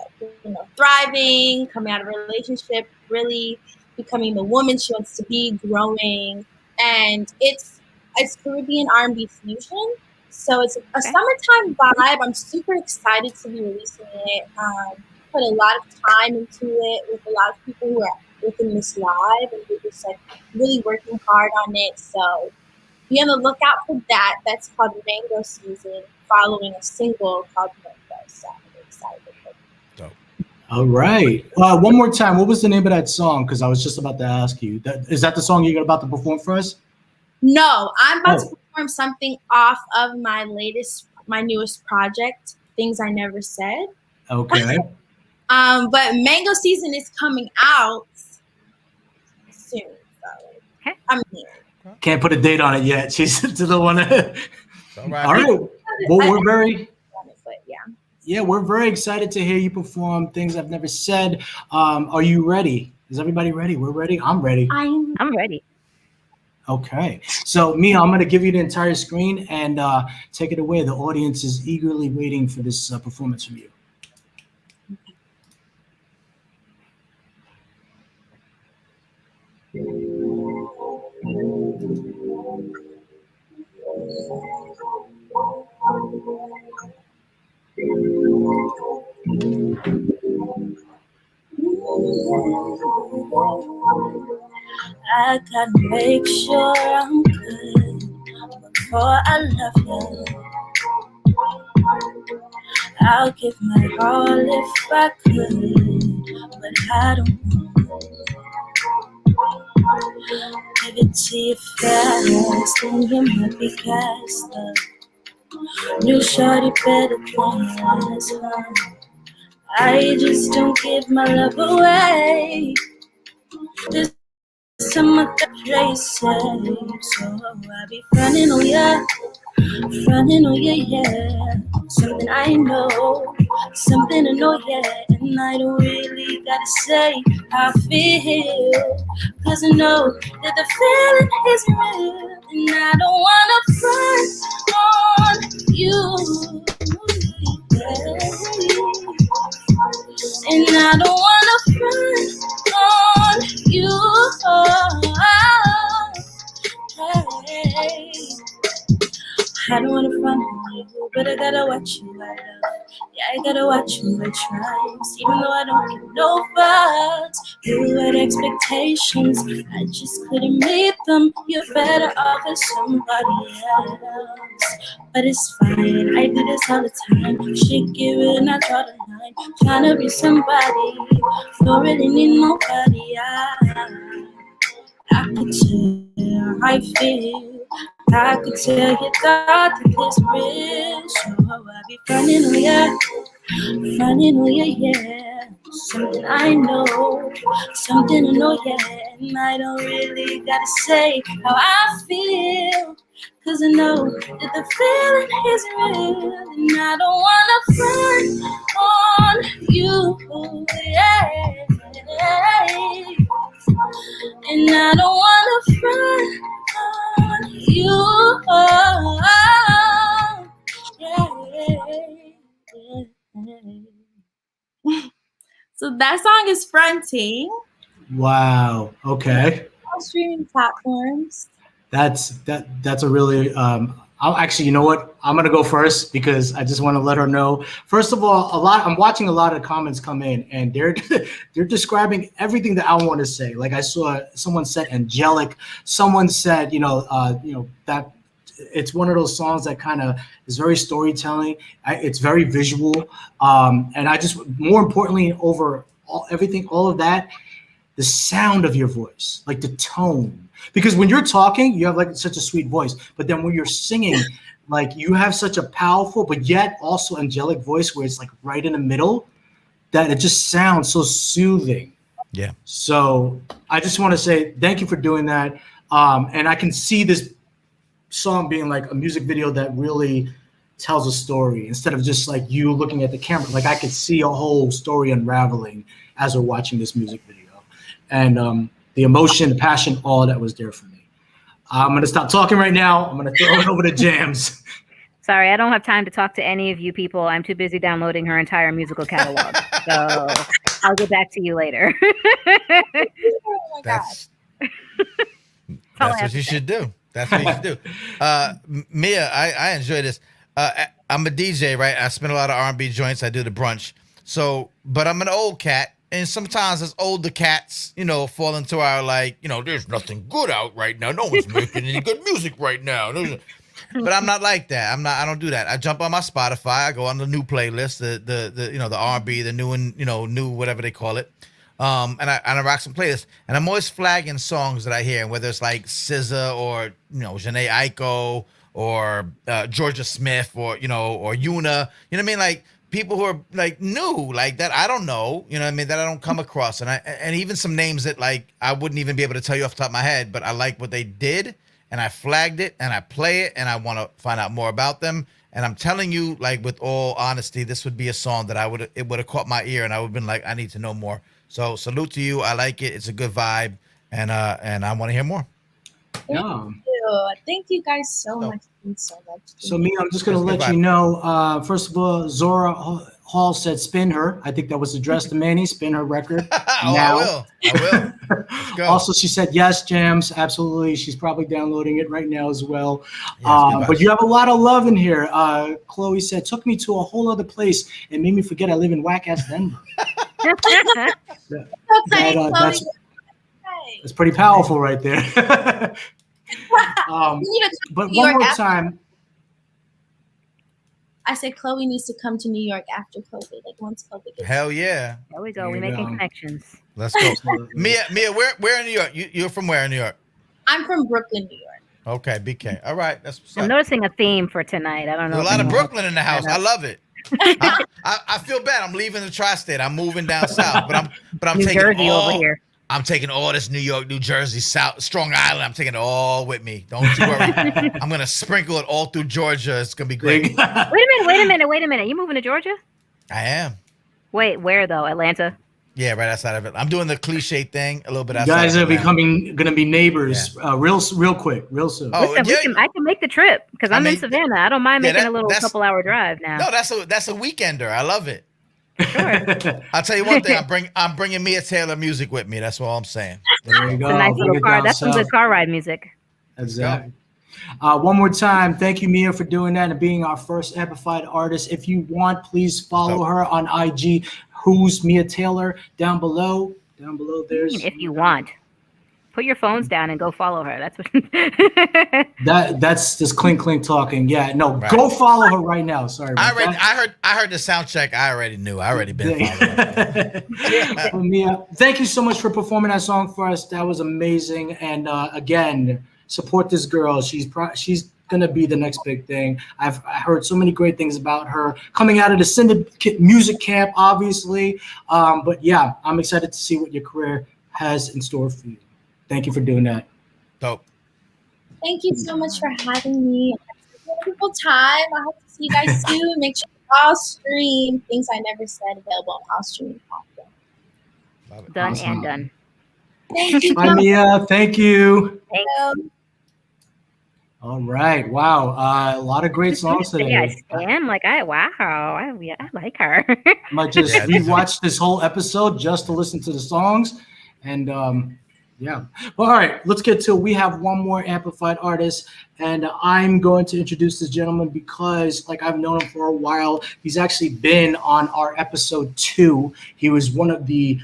thriving, coming out of a relationship, really becoming the woman she wants to be, growing, and it's Caribbean R&B fusion. So it's a summertime vibe. I'm super excited to be releasing it. Put a lot of time into it with a lot of people who are within this live, and we're just like really working hard on it. So be on the lookout for that. That's called Mango Season, following a single called Mango. So I'm excited for it. Dope. All right. One more time. What was the name of that song? Because I was just about to ask you. Is that the song you're about to perform for us? No, I'm about to perform something off of my newest project, Things I Never Said. Okay. But Mango Season is coming out soon. So I'm here. Can't put a date on it yet. She's to the one. All right. All right. Well, we're very. Yeah, we're very excited to hear you perform Things I've Never Said. Are you ready? Is everybody ready? We're ready. I'm ready. I'm ready. Okay. So, Mia, I'm going to give you the entire screen and take it away. The audience is eagerly waiting for this performance from you. I gotta make sure I'm good before I love you. I'll give my all if I could, but I don't give it to you fast, then you might be cast up. New shorty better than us, huh? I just don't give my love away. There's some other places, so I be frontin' on ya, yeah. Something I know, something I know, yeah. And I don't really gotta say how I feel, 'cause I know that the feeling is real. And I don't wanna front on you, yeah. And I don't wanna front on you, hey. I don't wanna front on you, but I gotta watch you light up. Yeah, I gotta watch you like tribes, even though I don't get no fucks. You had expectations, I just couldn't meet them. You're better off as somebody else, but it's fine. I do this all the time. Shit, give it and I draw the line. Tryna be somebody, don't really need nobody. I could tell how you feel. I could tell you thought that this real. So I be frontin' on ya, yeah. Something I know, something I know, yeah. And I don't really gotta say how I feel, 'cause I know that the feeling is real. And I don't wanna front on you, yeah. And I don't wanna front on you, So that song is Fronting. Wow. Okay. All streaming platforms. That's a really I'll actually, you know what? I'm gonna go first because I just want to let her know. First of all, I'm watching a lot of comments come in, and they're describing everything that I want to say. Like I saw someone said angelic. Someone said, that it's one of those songs that kind of is very storytelling. It's very visual, and I just, more importantly, over all of that, the sound of your voice, like the tone. Because when you're talking, you have like such a sweet voice, but then when you're singing, like you have such a powerful, but yet also angelic voice where it's like right in the middle, that it just sounds so soothing. Yeah. So I just want to say thank you for doing that. And I can see this song being like a music video that really tells a story instead of just like you looking at the camera. Like I could see a whole story unraveling as we're watching this music video. And the emotion, the passion, all that was there for me. I'm going to stop talking right now. I'm going to throw it over to Jams. Sorry, I don't have time to talk to any of you people. I'm too busy downloading her entire musical catalog. So I'll get back to you later. Oh my God. That's what you should do. That's what you should do. Mia, I enjoy this. I'm a DJ, right? I spin a lot of R&B joints. I do the brunch. So, but I'm an old cat. And sometimes as older cats, fall into our there's nothing good out right now. No one's making any good music right now. But I'm not like that. I don't do that. I jump on my Spotify. I go on the new playlist, the R&B, the new and new whatever they call it. And I rock some playlists. And I'm always flagging songs that I hear, and whether it's like SZA or 𝗟𝗑𝗑 or Georgia Smith or or Yuna. You know what I mean? Like people who are like new, like that I don't know, that I don't come across, and even some names that like I wouldn't even be able to tell you off the top of my head, but I like what they did, and I flagged it, and I play it, and I want to find out more about them. And I'm telling you, like with all honesty, this would be a song that it would have caught my ear, and I would have been like, I need to know more. So salute to you. I like it. It's a good vibe, and I want to hear more. Yeah. Thank you guys so much. So me, I'm just going to let you know, first of all, Zora Hall said spin her. I think that was addressed to Manny, spin her record. I will. Let's go. Also, she said, yes, Jams, absolutely. She's probably downloading it right now as well. Yes, but you have a lot of love in here. Chloe said, took me to a whole other place and made me forget I live in whack-ass Denver. That's pretty powerful right there. But one more time. I said Chloe needs to come to New York after COVID, like once COVID gets Hell yeah. There we go. We're making connections. Let's go. Mia, where in New York? You're from where in New York? I'm from Brooklyn, New York. Okay, BK. All right. That's what's up. I'm noticing a theme for tonight. I don't know. There's a lot of Brooklyn in the house. I love it. I feel bad. I'm leaving the tri-state. I'm moving down south, but I'm New taking Jersey over here. I'm taking all this New York, New Jersey, South, Strong Island. I'm taking it all with me. Don't you worry. I'm going to sprinkle it all through Georgia. It's going to be great. Wait a minute. You moving to Georgia? I am. Wait, where though? Atlanta? Yeah, right outside of it. I'm doing the cliche thing a little bit outside. You guys are going to be neighbors real quick, real soon. Oh, listen, I can make the trip because I'm in Savannah. I don't mind making a little couple-hour drive now. No, that's a weekender. I love it. Sure. I'll tell you one thing. I'm bringing Mia Taylor music with me. That's all I'm saying. There you go. It's a nice little car. That's some good car ride music. Exactly. One more time, thank you, Mia, for doing that and being our first amplified artist. If you want, please follow her on IG. Who's Mia Taylor? Down below. There's. If you want, put your phones down and go follow her. That's what. That's just clink talking. Yeah, no, right. Go follow her right now. Sorry. I heard the sound check. I already knew. I already been following. Mia, thank you so much for performing that song for us. That was amazing. And again, support this girl. She's gonna be the next big thing. I heard so many great things about her coming out of the Syndicate Music Camp, obviously. But yeah, I'm excited to see what your career has in store for you. Thank you for doing that. Dope. Thank you so much for having me. It's a wonderful time. I hope to see you guys soon. Make sure you all stream Things I Never Said, available on all streaming platforms. Done awesome. And done. Thank you. Bye, Mia. Thank you. Thanks. All right. Wow. A lot of great songs today. Yeah, Stan. Like I like her. I might just Yeah, rewatch this whole episode just to listen to the songs. And yeah. Well, all right, let's get to it. We have one more amplified artist, and I'm going to introduce this gentleman because, like, I've known him for a while. He's actually been on our episode 2. He was one of the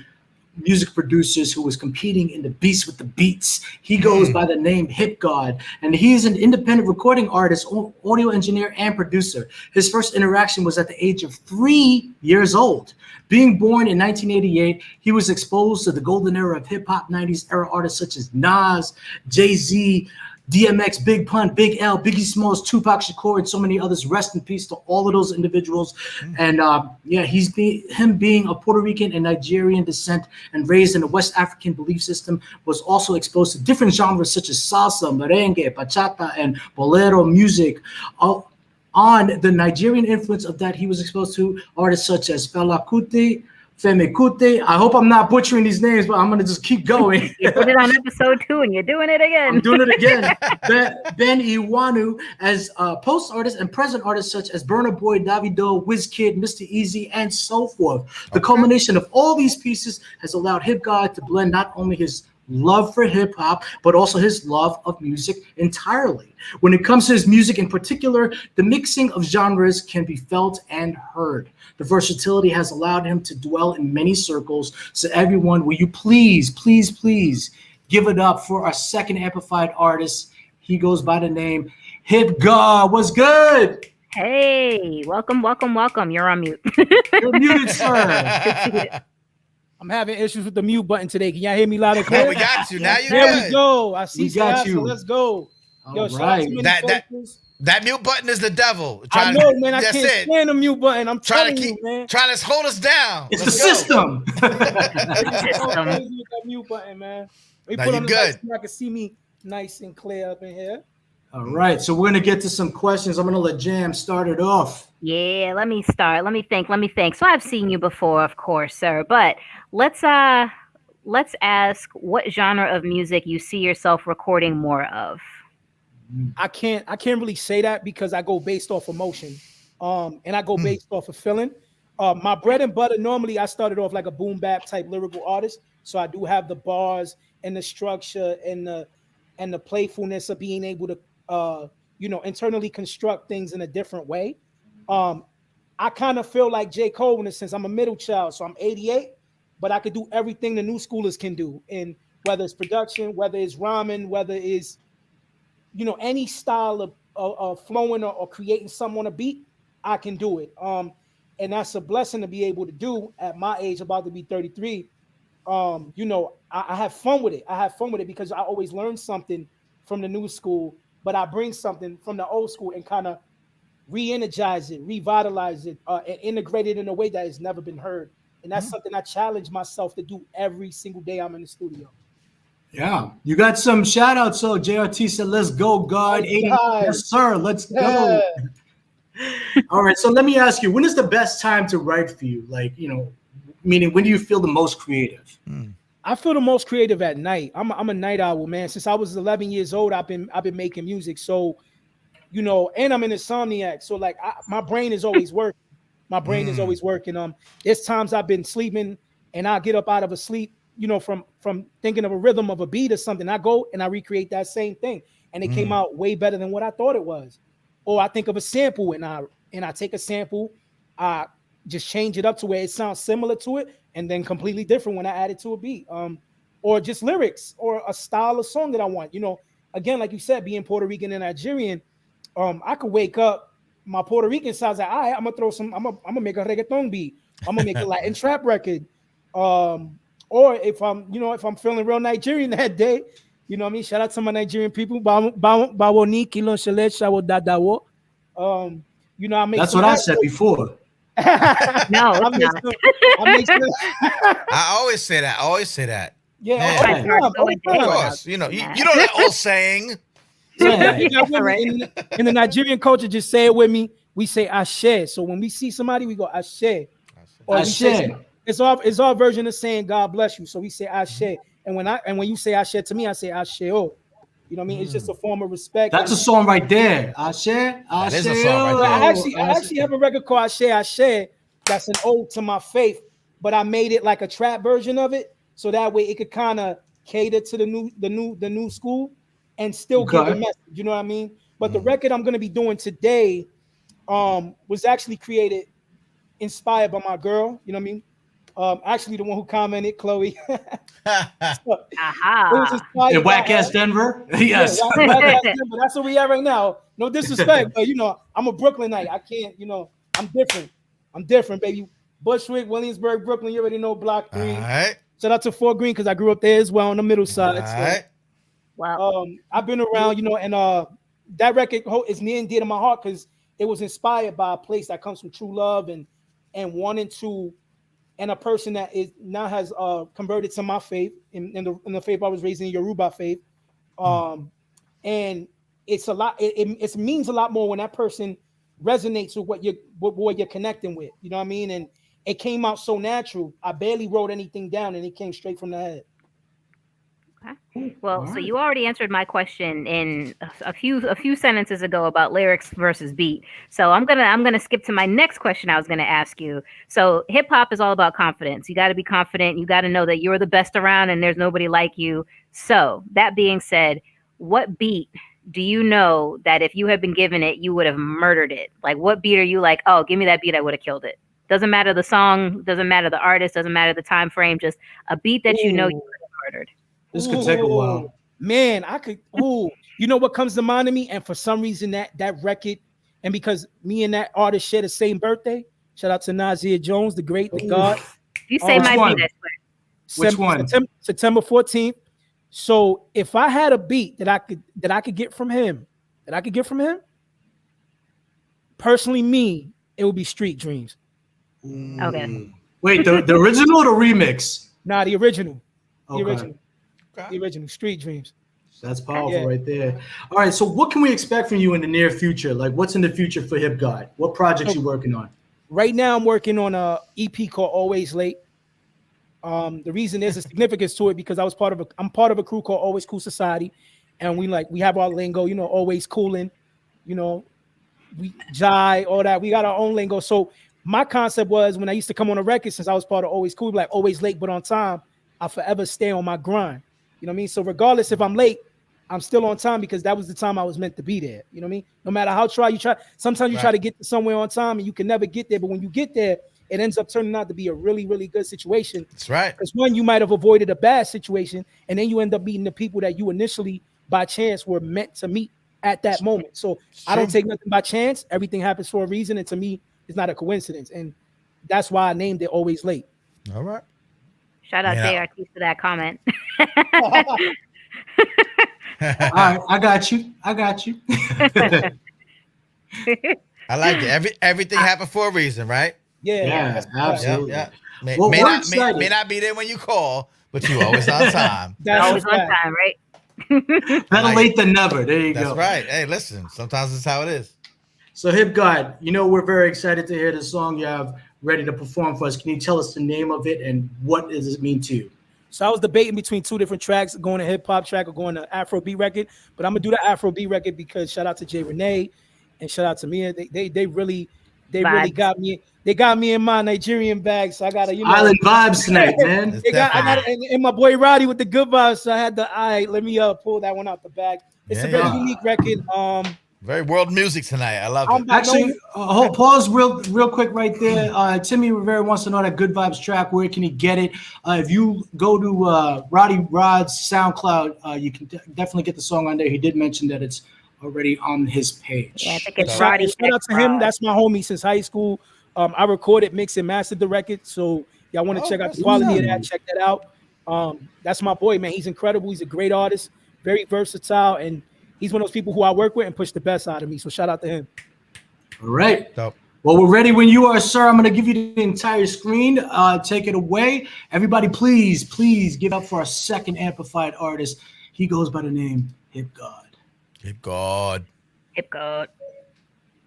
music producers who was competing in the Beats with the Beats. He goes by the name HipxGawd, and he's an independent recording artist, audio engineer, and producer. His first interaction was at the age of 3 years old. Being born in 1988, he was exposed to the golden era of hip-hop 90s era artists such as Nas, Jay-Z, DMX, Big Pun, Big L, Biggie Smalls, Tupac Shakur, and so many others. Rest in peace to all of those individuals. And yeah, him being of Puerto Rican and Nigerian descent and raised in a West African belief system, was also exposed to different genres such as salsa, merengue, bachata, and bolero music. On the Nigerian influence of that, he was exposed to artists such as Fela Kuti, Femi Kuti. I hope I'm not butchering these names, but I'm going to just keep going. You put it on episode 2 and you're doing it again. I'm doing it again. Ben Iwanu as post artists and present artists such as Burna Boy, Davido, WizKid, Mr. Easy, and so forth. The culmination of all these pieces has allowed HipxGawd to blend not only his love for hip hop, but also his love of music entirely. When it comes to his music in particular, the mixing of genres can be felt and heard. The versatility has allowed him to dwell in many circles. So everyone, will you please give it up for our second amplified artist. He goes by the name HipxGawd. What's good? Hey, welcome. You're on mute. You're muted, sir. I'm having issues with the mute button today. Can y'all hear me loud and clear? Oh, we got you. Now you're There good. we go. I see. We got you. So let's go. Yo, shout out to Manny Faces. That mute button is the devil. I know, man. I can't stand the mute button. I'm trying telling to keep, you, man. trying to hold us down. It's the system. It's so crazy with that mute button, man. We Now put you on the good. lights so I can see me nice and clear up in here. All right, so we're gonna get to some questions. I'm gonna let Jam start it off. Yeah, let me start. Let me think. So I've seen you before, of course, sir. But let's ask what genre of music you see yourself recording more of. I can't really say that because I go based off emotion. And I go based off of feeling. My bread and butter, normally I started off like a boom bap type lyrical artist. So I do have the bars and the structure and the playfulness of being able to internally construct things in a different way. I kind of feel like J. Cole in a sense. I'm a middle child, so I'm 88, but I could do everything the new schoolers can do. And whether it's production, whether it's rhyming, whether it's, any style of flowing or creating something on a beat, I can do it. And that's a blessing to be able to do at my age, about to be 33. I have fun with it. I have fun with it because I always learn something from the new school, but I bring something from the old school and kind of re-energize it, revitalize it, and integrate it in a way that has never been heard. And that's something I challenge myself to do every single day I'm in the studio. Yeah, you got some shout outs. So JRT said, let's go, God. Yes, sir. Let's go. All right. So let me ask you, when is the best time to write for you? Like, meaning when do you feel the most creative? I feel the most creative at night. I'm a night owl, man. Since I was 11 years old, I've been making music. So, and I'm an insomniac. So like my brain is always working. My brain is always working. There's times I've been sleeping and I get up out of a sleep, from thinking of a rhythm of a beat or something. I go and I recreate that same thing. And it came out way better than what I thought it was. Or I think of a sample and I take a sample, I just change it up to where it sounds similar to it and then completely different when I add it to a beat. Or just lyrics or a style of song that I want. Again, like you said, being Puerto Rican and Nigerian, I could wake up, my Puerto Rican sounds like, all right, I'm gonna make a reggaeton beat. I'm gonna make a Latin trap record. Or if I'm feeling real Nigerian that day, what I mean? Shout out to my Nigerian people. I make That's what I said before. No, I always say that. Yeah, of course. You know that old saying. Yeah. In the Nigerian culture, just say it with me. We say ashe. So when we see somebody, we go ashe. Or Ashe. It's our version of saying God bless you. So we say ashe. And when you say ashe to me, I say ashe. Oh, You know what I mean? It's just a form of respect. That's a song right there. I share. That is a song right there. I actually have a record called I Share. That's an ode to my faith, but I made it like a trap version of it, so that way it could kind of cater to the new school and still give a message. You know what I mean? But the record I'm gonna be doing today was actually created, inspired by my girl. You know what I mean? Actually, the one who commented, Chloe. In Whack Ass Denver. Yes. Yeah, Whack Ass Denver. That's where we at right now. No disrespect, but you know, I'm a Brooklynite. I can't, you know, I'm different, baby. Bushwick, Williamsburg, Brooklyn. You already know Block 3. All right. Shout out to Fort Greene because I grew up there as well on the middle side. All right. Wow. I've been around, you know, and that record is near and dear to my heart because it was inspired by a place that comes from true love and wanting to. And a person that is now has converted to my faith in the faith I was raised in, Yoruba faith, and it's a lot. It means a lot more when that person resonates with what you're connecting with. You know what I mean? And it came out so natural. I barely wrote anything down, and it came straight from the head. Okay. Well, so you already answered my question in a few sentences ago about lyrics versus beat. So I'm gonna skip to my next question I was gonna ask you. So hip hop is all about confidence. You got to be confident. You got to know that you're the best around and there's nobody like you. So that being said, what beat do you know that if you had been given it, you would have murdered it? Like, what beat are you like? Oh, give me that beat, I would have killed it. Doesn't matter the song, doesn't matter the artist, doesn't matter the time frame. Just a beat that you know you could have murdered. This could take a while. Man, I could. You know what comes to mind of me? And for some reason, that record, and because me and that artist share the same birthday, shout out to #𝗠𝗏 Jones, the great, the God. You say my beat, I swear. Which one? September 14th. So if I had a beat that I could get from him, personally, it would be Street Dreams. Okay. Wait, the original or the remix? Nah, the original. Okay. The original. The original Street Dreams. That's powerful right there. All right, so what can we expect from you in the near future? Like, what's in the future for HipxGawd? What projects you working on? Right now, I'm working on a EP called Always Late. The reason there's a significance to it because I'm part of a crew called Always Cool Society, and we have our lingo, you know, always cooling, you know, we jive, all that. We got our own lingo. So my concept was when I used to come on a record, since I was part of Always Cool, like always late but on time, I forever stay on my grind. You know what I mean? So regardless if I'm late, I'm still on time because that was the time I was meant to be there. You know what I mean? No matter how you try. Sometimes you try to get to somewhere on time and you can never get there. But when you get there, it ends up turning out to be a really, really good situation. That's right. Because one, you might have avoided a bad situation, and then you end up meeting the people that you initially, by chance, were meant to meet at that moment. So I don't take nothing by chance. Everything happens for a reason, and to me, it's not a coincidence. And that's why I named it Always Late. All right. Shout out JRT for that comment. All right, I got you. I like it. Everything happened for a reason, right? Yeah, absolutely. Yeah. May not be there when you call, but you always on time. Always on time, right? Better late than never. There you go. That's right. Hey, listen, sometimes it's how it is. So HipxGawd, you know we're very excited to hear the song you have ready to perform for us. Can you tell us the name of it and what does it mean to you? So I was debating between two different tracks, going to hip hop track or going to Afro beat record, but I'm gonna do the Afro beat record because shout out to Renee and shout out to Mia. They really got me. They got me in my Nigerian bag, so I got to island vibes tonight, man. I got it, and my boy Roddy with the good vibes. So I had to let me pull that one out the bag. It's a very unique record. Very world music tonight. I love it. Actually, pause real quick right there. Timmy Rivera wants to know that Good Vibes track. Where can he get it? If you go to RoddyRodd's SoundCloud, you can definitely get the song on there. He did mention that it's already on his page. Yeah, I think it's Shout out to him. That's my homie since high school. I recorded, mixed, and mastered the record. So y'all want to check out the quality of that? Check that out. That's my boy, man. He's incredible. He's a great artist, very versatile, and he's one of those people who I work with and push the best out of me. So shout out to him. All right. Dope. Well, we're ready when you are, sir. I'm going to give you the entire screen. Take it away. Everybody, please give up for our second amplified artist. He goes by the name HipxGawd. HipxGawd. HipxGawd.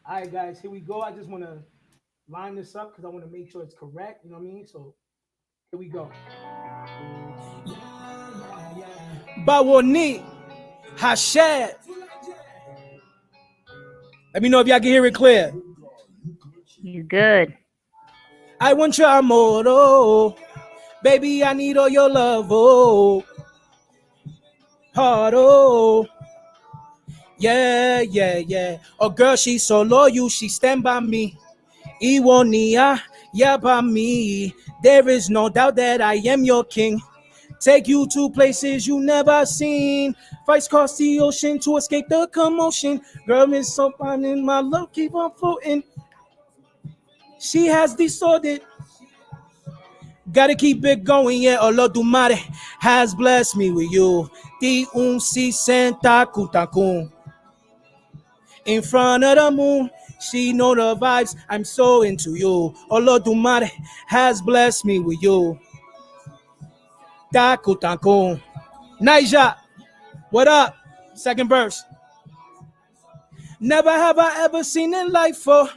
All right, guys, here we go. I just want to line this up because I want to make sure it's correct. You know what I mean? So here we go. Bawoni. Hashed. Let me know if y'all can hear it clear. You good. I want your amor, oh. Baby, I need all your love, oh. Heart, oh. Yeah, yeah, yeah. Oh, girl, she's so loyal, she stand by me. Iwonia, yeah, by me. There is no doubt that I am your king. Take you to places you never seen. Fights cross the ocean to escape the commotion. Girl, is so fine and my love keep on floating. She has distorted. Gotta keep it going, yeah. Olodumare has blessed me with you. 𝗟𝗓𝗪𝗓. In front of the moon, she know the vibes. I'm so into you. Olodumare has blessed me with you. 𝗟𝗓𝗪𝗓. Naija, what up? Second verse. Never have I ever seen in life for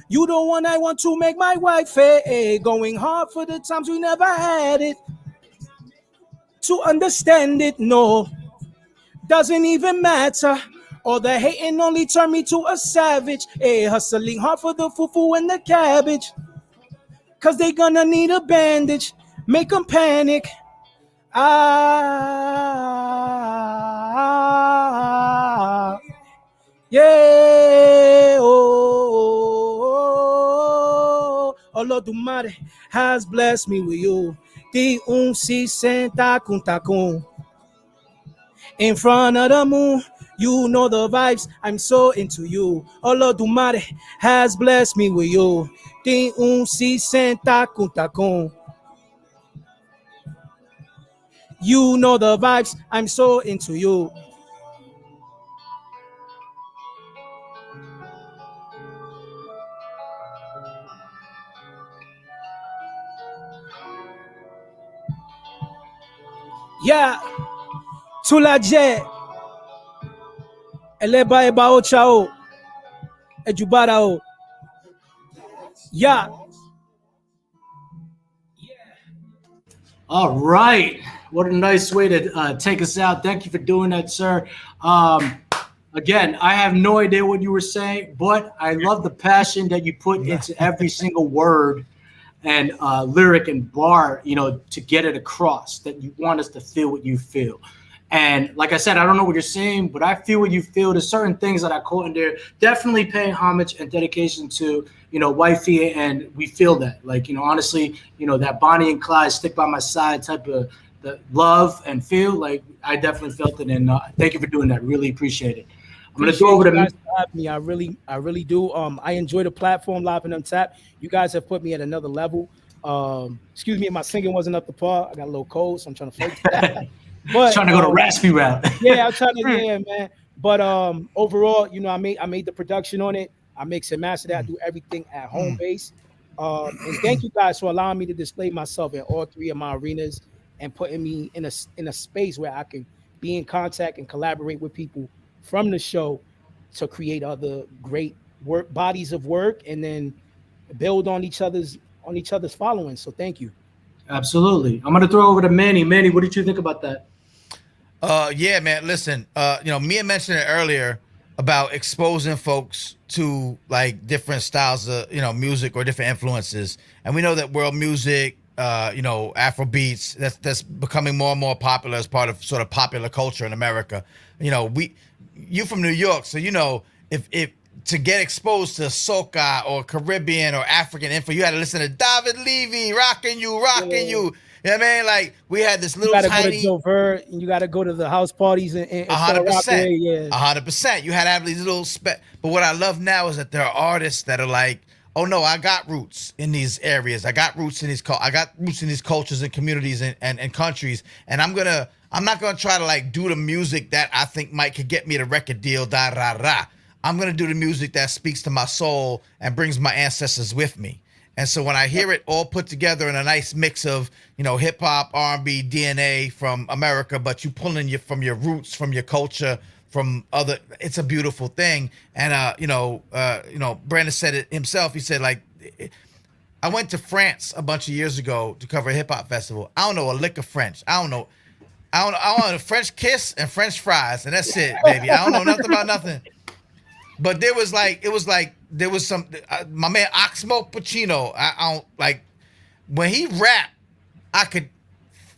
you the one I want to make my wife. Hey, going hard for the times we never had it. To understand it, no, doesn't even matter. All the hating only turned me to a savage. Hey, hustling hard for the fufu and the cabbage. Cause they gonna need a bandage. Make them panic. Yeah, oh, Olodumare has blessed me with you. 𝗟𝗓𝗪𝗓. In front of the moon, you know the vibes. I'm so into you. Olodumare has blessed me with you. 𝗟𝗓𝗪𝗓. You know the vibes. I'm so into you. Yeah, 𝗟𝗲𝗪𝗘. 𝗟𝗬𝗪𝗘. Yeah. All right. What a nice way to take us out. Thank you for doing that, sir. Again, I have no idea what you were saying, but I love the passion that you put into every single word and lyric and bar, you know, to get it across that you want us to feel what you feel. And like I said, I don't know what you're saying, but I feel what you feel. There's certain things that I caught in there, definitely paying homage and dedication to, you know, wifey, and we feel that. Like, you know, honestly, you know, that Bonnie and Clyde stick by my side type of the love and feel, like I definitely felt it. And thank you for doing that. Really appreciate it. I'm going to go over to me. I really do. I enjoy the platform, Live and UnTAPT. You guys have put me at another level. Excuse me, my singing wasn't up to par. I got a little cold, so I'm trying to fix that. But trying to go to raspy route. Yeah, I'm trying to, yeah, man. But overall, you know, I made the production on it. I mix and master that. I do everything at home base. And thank you guys for allowing me to display myself in all three of my arenas and putting me in a space where I can be in contact and collaborate with people from the show to create other great bodies of work and then build on each other's following. So thank you. Absolutely. I'm going to throw over to Manny. Manny, what did you think about that? Yeah, man. Listen, you know, Mia mentioned it earlier about exposing folks to like different styles of, you know, music or different influences. And we know that world music, you know, Afro beats, that's becoming more and more popular as part of sort of popular culture in America. You know, you from New York, so you know, if to get exposed to soca or Caribbean or African info, you had to listen to David Levy, rocking you. You know what I mean? Like, we had this little tiny... You got to go to 𝗟𝗏, and you got to go to the house parties and 100%. Yeah. 100%. You had to have these little... But what I love now is that there are artists that are like, oh, no, I got roots in these areas. I got roots in these cultures and communities and countries. And I'm not going to try to, like, do the music that I think could get me the record deal, da-ra-ra. I'm going to do the music that speaks to my soul and brings my ancestors with me. And so when I hear it all put together in a nice mix of, you know, hip hop, R&B, DNA from America, but you pulling from your roots, from your culture, from other, it's a beautiful thing. And you know, Brandon said it himself. He said, like, I went to France a bunch of years ago to cover a hip hop festival. I don't know a lick of French. I don't know. I want a French kiss and French fries, and that's it, baby. I don't know nothing about nothing. But there was some my man Oxmo Puccino. I don't like when he rapped. I could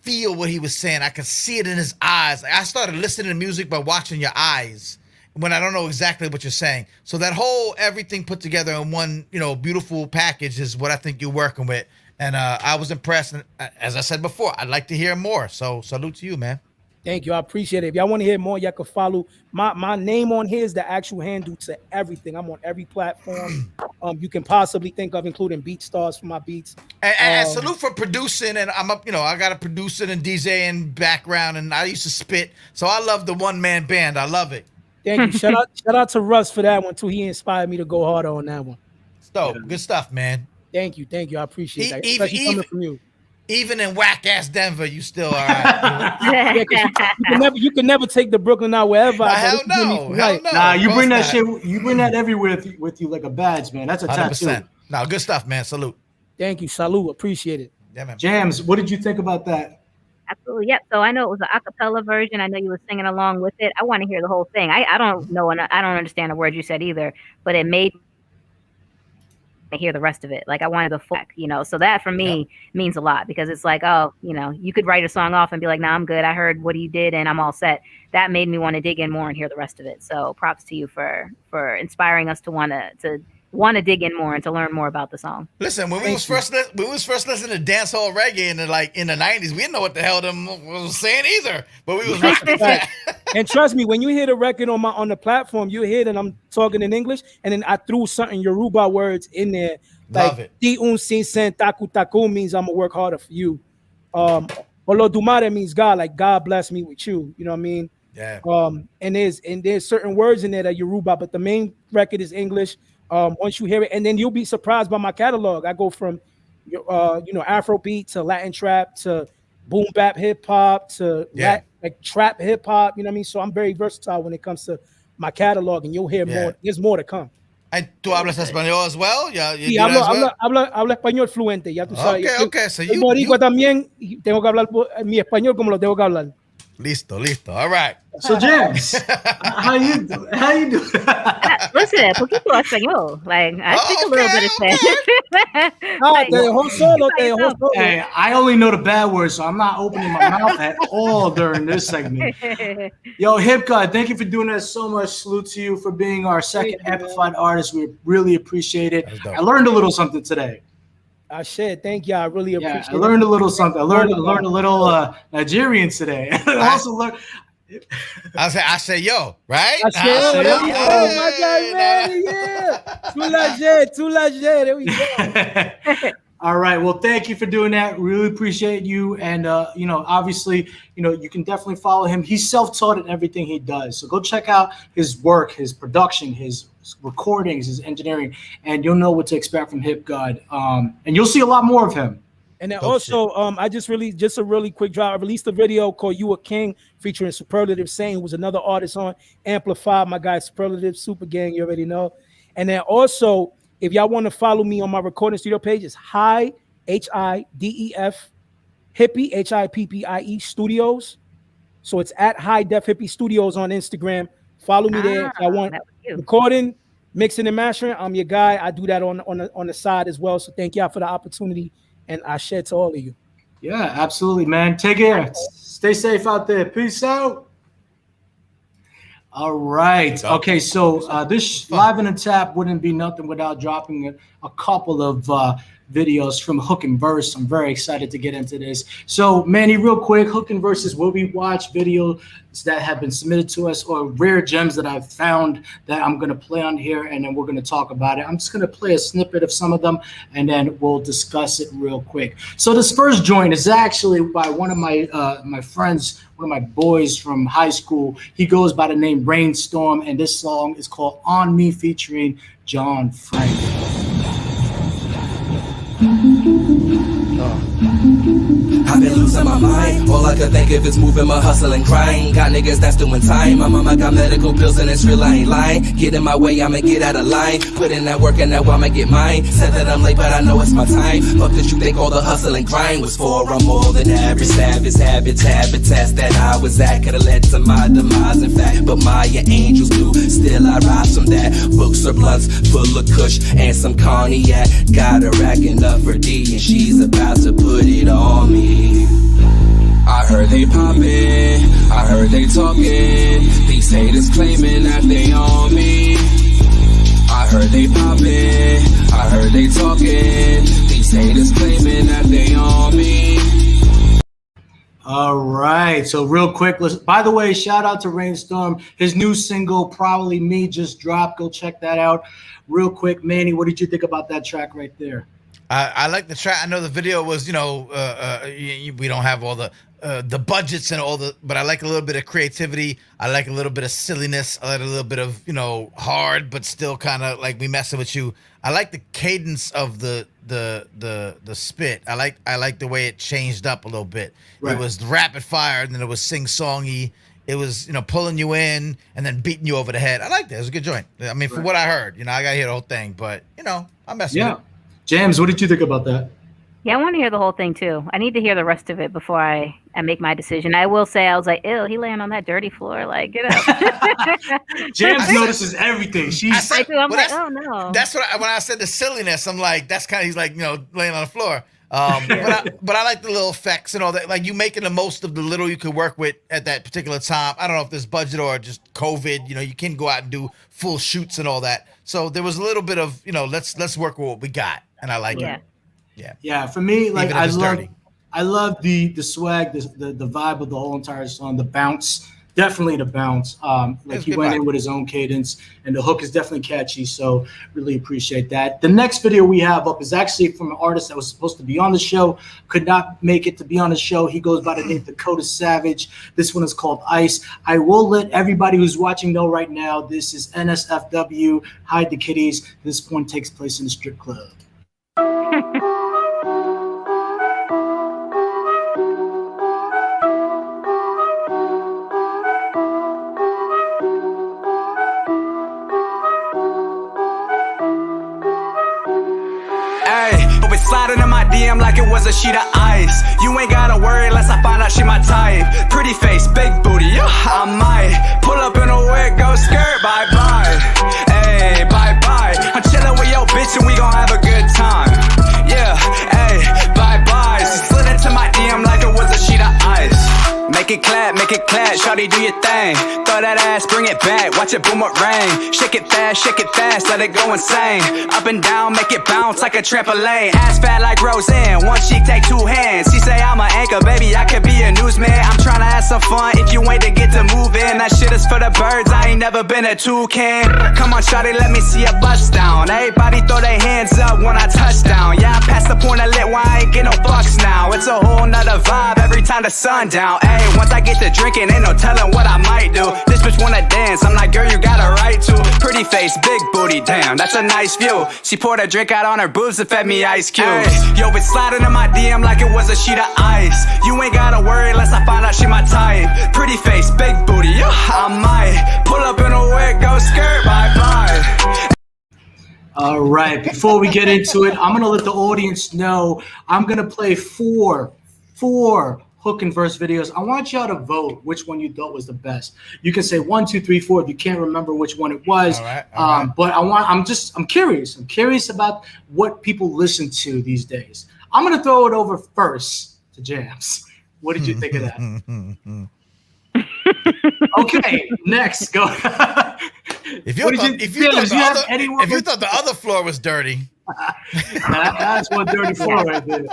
feel what he was saying. I could see it in his eyes. Like, I started listening to music by watching your eyes when I don't know exactly what you're saying. So that whole everything put together in one, beautiful package is what I think you're working with. And I was impressed. And as I said before, I'd like to hear more. So salute to you, man. Thank you. I appreciate it. If y'all want to hear more, y'all can follow my name on here is the actual handle to everything. I'm on every platform you can possibly think of, including BeatStars for my beats. And salute for producing. And I'm up, I got a producing and DJing background, and I used to spit. So I love the one-man band. I love it. Thank you. Shout out to Russ for that one too. He inspired me to go harder on that one. So good stuff, man. Thank you. I appreciate that. Especially coming from you. Even in whack ass Denver, you still all right. You can never take the Brooklyn out wherever. Hell no. Nah, you bring that shit. You bring that everywhere with you like a badge, man. That's a 100%. Tattoo. No, good stuff, man. Salute. Thank you. Salute. Appreciate it. Yeah, man. Jams, what did you think about that? Absolutely. Yep. So I know it was an acapella version. I know you were singing along with it. I want to hear the whole thing. I don't know, and I don't understand a word you said either, but it made me hear the rest of it. Like I wanted the full, so that for me means a lot, because it's like, oh, you could write a song off and be like, nah, I'm good. I heard what you did and I'm all set. That made me want to dig in more and hear the rest of it. So props to you for inspiring us to want to dig in more and to learn more about the song. Listen, when we was first listening to dancehall reggae in the 90s, we didn't know what the hell them was saying either, but we was rapping that. And trust me, when you hear the record on the platform, you hear that I'm talking in English, and then I threw certain Yoruba words in there. Love it. 𝗟𝗜𝗓𝗃 means I'm gonna work harder for you. 𝗨𝗟𝗓𝗃 means God, like God bless me with you. You know what I mean? Yeah. And there's certain words in there that Yoruba, but the main record is English. Once you hear it, and then you'll be surprised by my catalog. I go from Afrobeat to Latin trap to boom bap hip hop to like trap hip hop. You know what I mean? So I'm very versatile when it comes to my catalog, and you'll hear more. There's more to come. And ¿tú hablas español as well? Sí, hablo español fluente. Ya tú sabes. Okay. So you boricua también, tengo que hablar mi español como lo tengo que hablar. Listo. All right. So James, how you doing? Listen, poquito español. Like I speak a little bit of Spanish. Hey, I only know the bad words, so I'm not opening my mouth at all during this segment. Yo, HipxGawd, thank you for doing that so much. Salute to you for being our second amplified artist. We really appreciate it. I learned a little something today. I said, thank you. I really appreciate it. I learned a little something. I learned a little Nigerian today. I also learned. I say, yo, right? I said, oh my God, man, yeah. Too legit. There we go. All right. Well, thank you for doing that. Really appreciate you. And, obviously, you can definitely follow him. He's self-taught in everything he does. So go check out his work, his production, his recordings, his engineering, and you'll know what to expect from HipxGawd. And you'll see a lot more of him. And then I just released just a really quick drop. I released a video called "You a King" featuring Superlative Saint, who was another artist on Amplify. My guy Superlative Super Gang, you already know. And then also, if y'all want to follow me on my recording studio page, it's HIDEF Hippie HIPPIE Studios. So it's at HIDEF Hippie Studios on Instagram. Follow me there. If I want recording, mixing and mastering, I'm your guy. I do that on the side as well. So thank y'all for the opportunity. And I share to all of you. Yeah, absolutely, man. Take care. Stay safe out there. Peace out. All right. Okay, so this Live in UnTAPT wouldn't be nothing without dropping a couple of videos from HOOK+VERSE. I'm very excited to get into this. So, Manny, real quick, HOOK+VERSE is where we watch videos that have been submitted to us or rare gems that I've found that I'm going to play on here, and then we're going to talk about it. I'm just going to play a snippet of some of them, and then we'll discuss it real quick. So this first joint is actually by one of my friends, one of my boys from high school. He goes by the name Rainstorm, and this song is called On Me featuring John Frank. I've been losing my mind. All I could think of is moving my hustle and grind. Got niggas that's doing time. My mama got medical bills and it's real, I ain't lying. Get in my way, I'ma get out of line. Put in that work and now I'ma get mine. Said that I'm late, but I know it's my time. Fuck that you think all the hustle and grind was for. I'm more than average, savage habitats that I was at could've led to my demise, in fact. But my angels do. Still I rise from that. Books or blunts full of kush and some cognac. Got her racking up for D and she's about to put it on me. I heard they poppin', I heard they talkin'. These haters claiming that they on me. I heard they poppin', I heard they talkin'. These haters claiming that they on me. All right, so real quick, by the way, shout out to Rainstorm. His new single, Probably Me, just dropped. Go check that out. Real quick, Manny, what did you think about that track right there? I like the track. I know the video was, we don't have all the budgets and all but I like a little bit of creativity. I like a little bit of silliness. I like a little bit of, hard, but still kind of like we messing with you. I like the cadence of the spit. I like the way it changed up a little bit. Right. It was rapid fire and then it was sing-songy. It was, pulling you in and then beating you over the head. I liked it. It was a good joint. I mean, for what I heard, I got to hear the whole thing, but I'm messing with it. James, what did you think about that? Yeah, I want to hear the whole thing too. I need to hear the rest of it before I make my decision. I will say, I was like, ew, he laying on that dirty floor. Like, get up. James notices everything. I'm like, oh no. That's what when I said the silliness, I'm like, that's kind of, he's like, laying on the floor. But I like the little effects and all that. Like you making the most of the little you could work with at that particular time. I don't know if there's budget or just COVID. You can go out and do full shoots and all that. So there was a little bit of, let's work with what we got, and I like it. Yeah. For me, like I love the swag, the vibe of the whole entire song, the bounce. Definitely the bounce. Like he went in with his own cadence, and the hook is definitely catchy. So really appreciate that. The next video we have up is actually from an artist that was supposed to be on the show, could not make it to be on the show. He goes by the name 𝗘𝗣𝙀. This one is called Ice. I will let everybody who's watching know right now, this is NSFW, Hide the Kitties. This one takes place in a strip club. Sliding in my DM like it was a sheet of ice. You ain't gotta worry unless I find out she my type. Pretty face, big booty, yeah, I might pull up in a wig, go skirt, bye bye. Hey, bye bye. I'm chilling with your bitch and we gon' have a good time. Yeah, hey, bye bye. She slid into my DM like it was a sheet of ice. Make it clap, shawty do your thing. Throw that ass, bring it back, watch it boomerang. Shake it fast, let it go insane. Up and down, make it bounce like a trampoline. Ass fat like Roseanne, one cheek take two hands. She say I'm an anchor, baby, I could be a newsman. I'm tryna have some fun, if you ain't to get to move in. That shit is for the birds, I ain't never been a toucan. Come on shawty, let me see a bust down. Everybody throw their hands up when I touch down. Yeah, I passed the point of lit, why I ain't get no fucks now. It's a whole nother vibe every time the sun down. Hey, once I get to drinking, ain't no telling what I might do. This bitch wanna dance, I'm like, girl, you got a right to. Pretty face, big booty, damn, that's a nice view. She poured a drink out on her boobs and fed me ice cubes. Ay, yo, bitch sliding in my DM like it was a sheet of ice. You ain't gotta worry unless I find out she my type. Pretty face, big booty, yeah, I might pull up in a wig, go skirt, bye bye. All right, before we get into it, I'm gonna let the audience know I'm gonna play four hook and verse videos. I want y'all to vote which one you thought was the best. You can say 1, 2, 3, 4 if you can't remember which one it was. All right. But I'm curious. I'm curious about what people listen to these days. I'm gonna throw it over first to Jams. What did you think of that? Okay, next go. If you thought the other floor was dirty. That's one dirty floor right there.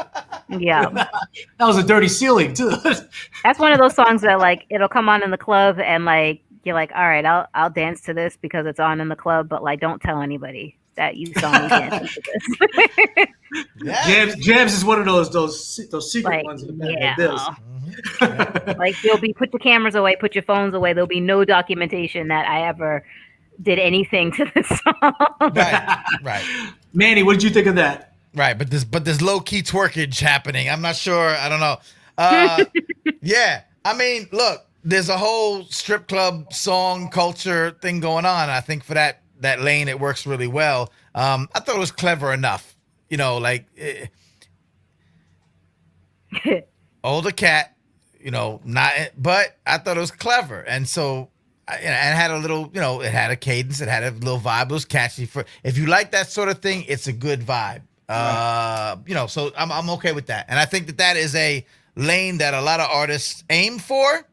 Yeah. That was a dirty ceiling too. That's one of those songs that like it'll come on in the club and like you're like, all right, I'll dance to this because it's on in the club, but like don't tell anybody that you saw me dancing to this. Yeah. Jams is one of those secret like, ones in the back like this. Like there'll be put your cameras away, put your phones away. There'll be no documentation that I ever did anything to this song. Right. Manny, what did you think of that? Right, but there's low key twerkage happening. I'm not sure. I don't know. Yeah, I mean, look, there's a whole strip club song culture thing going on. I think for that lane, it works really well. I thought it was clever enough, you know, like older cat, you know, not, but I thought it was clever, and so. And it had a little, you know, it had a cadence, it had a little vibe. It was catchy. For if you like that sort of thing, it's a good vibe. You know, so I'm okay with that. And I think that is a lane that a lot of artists aim for,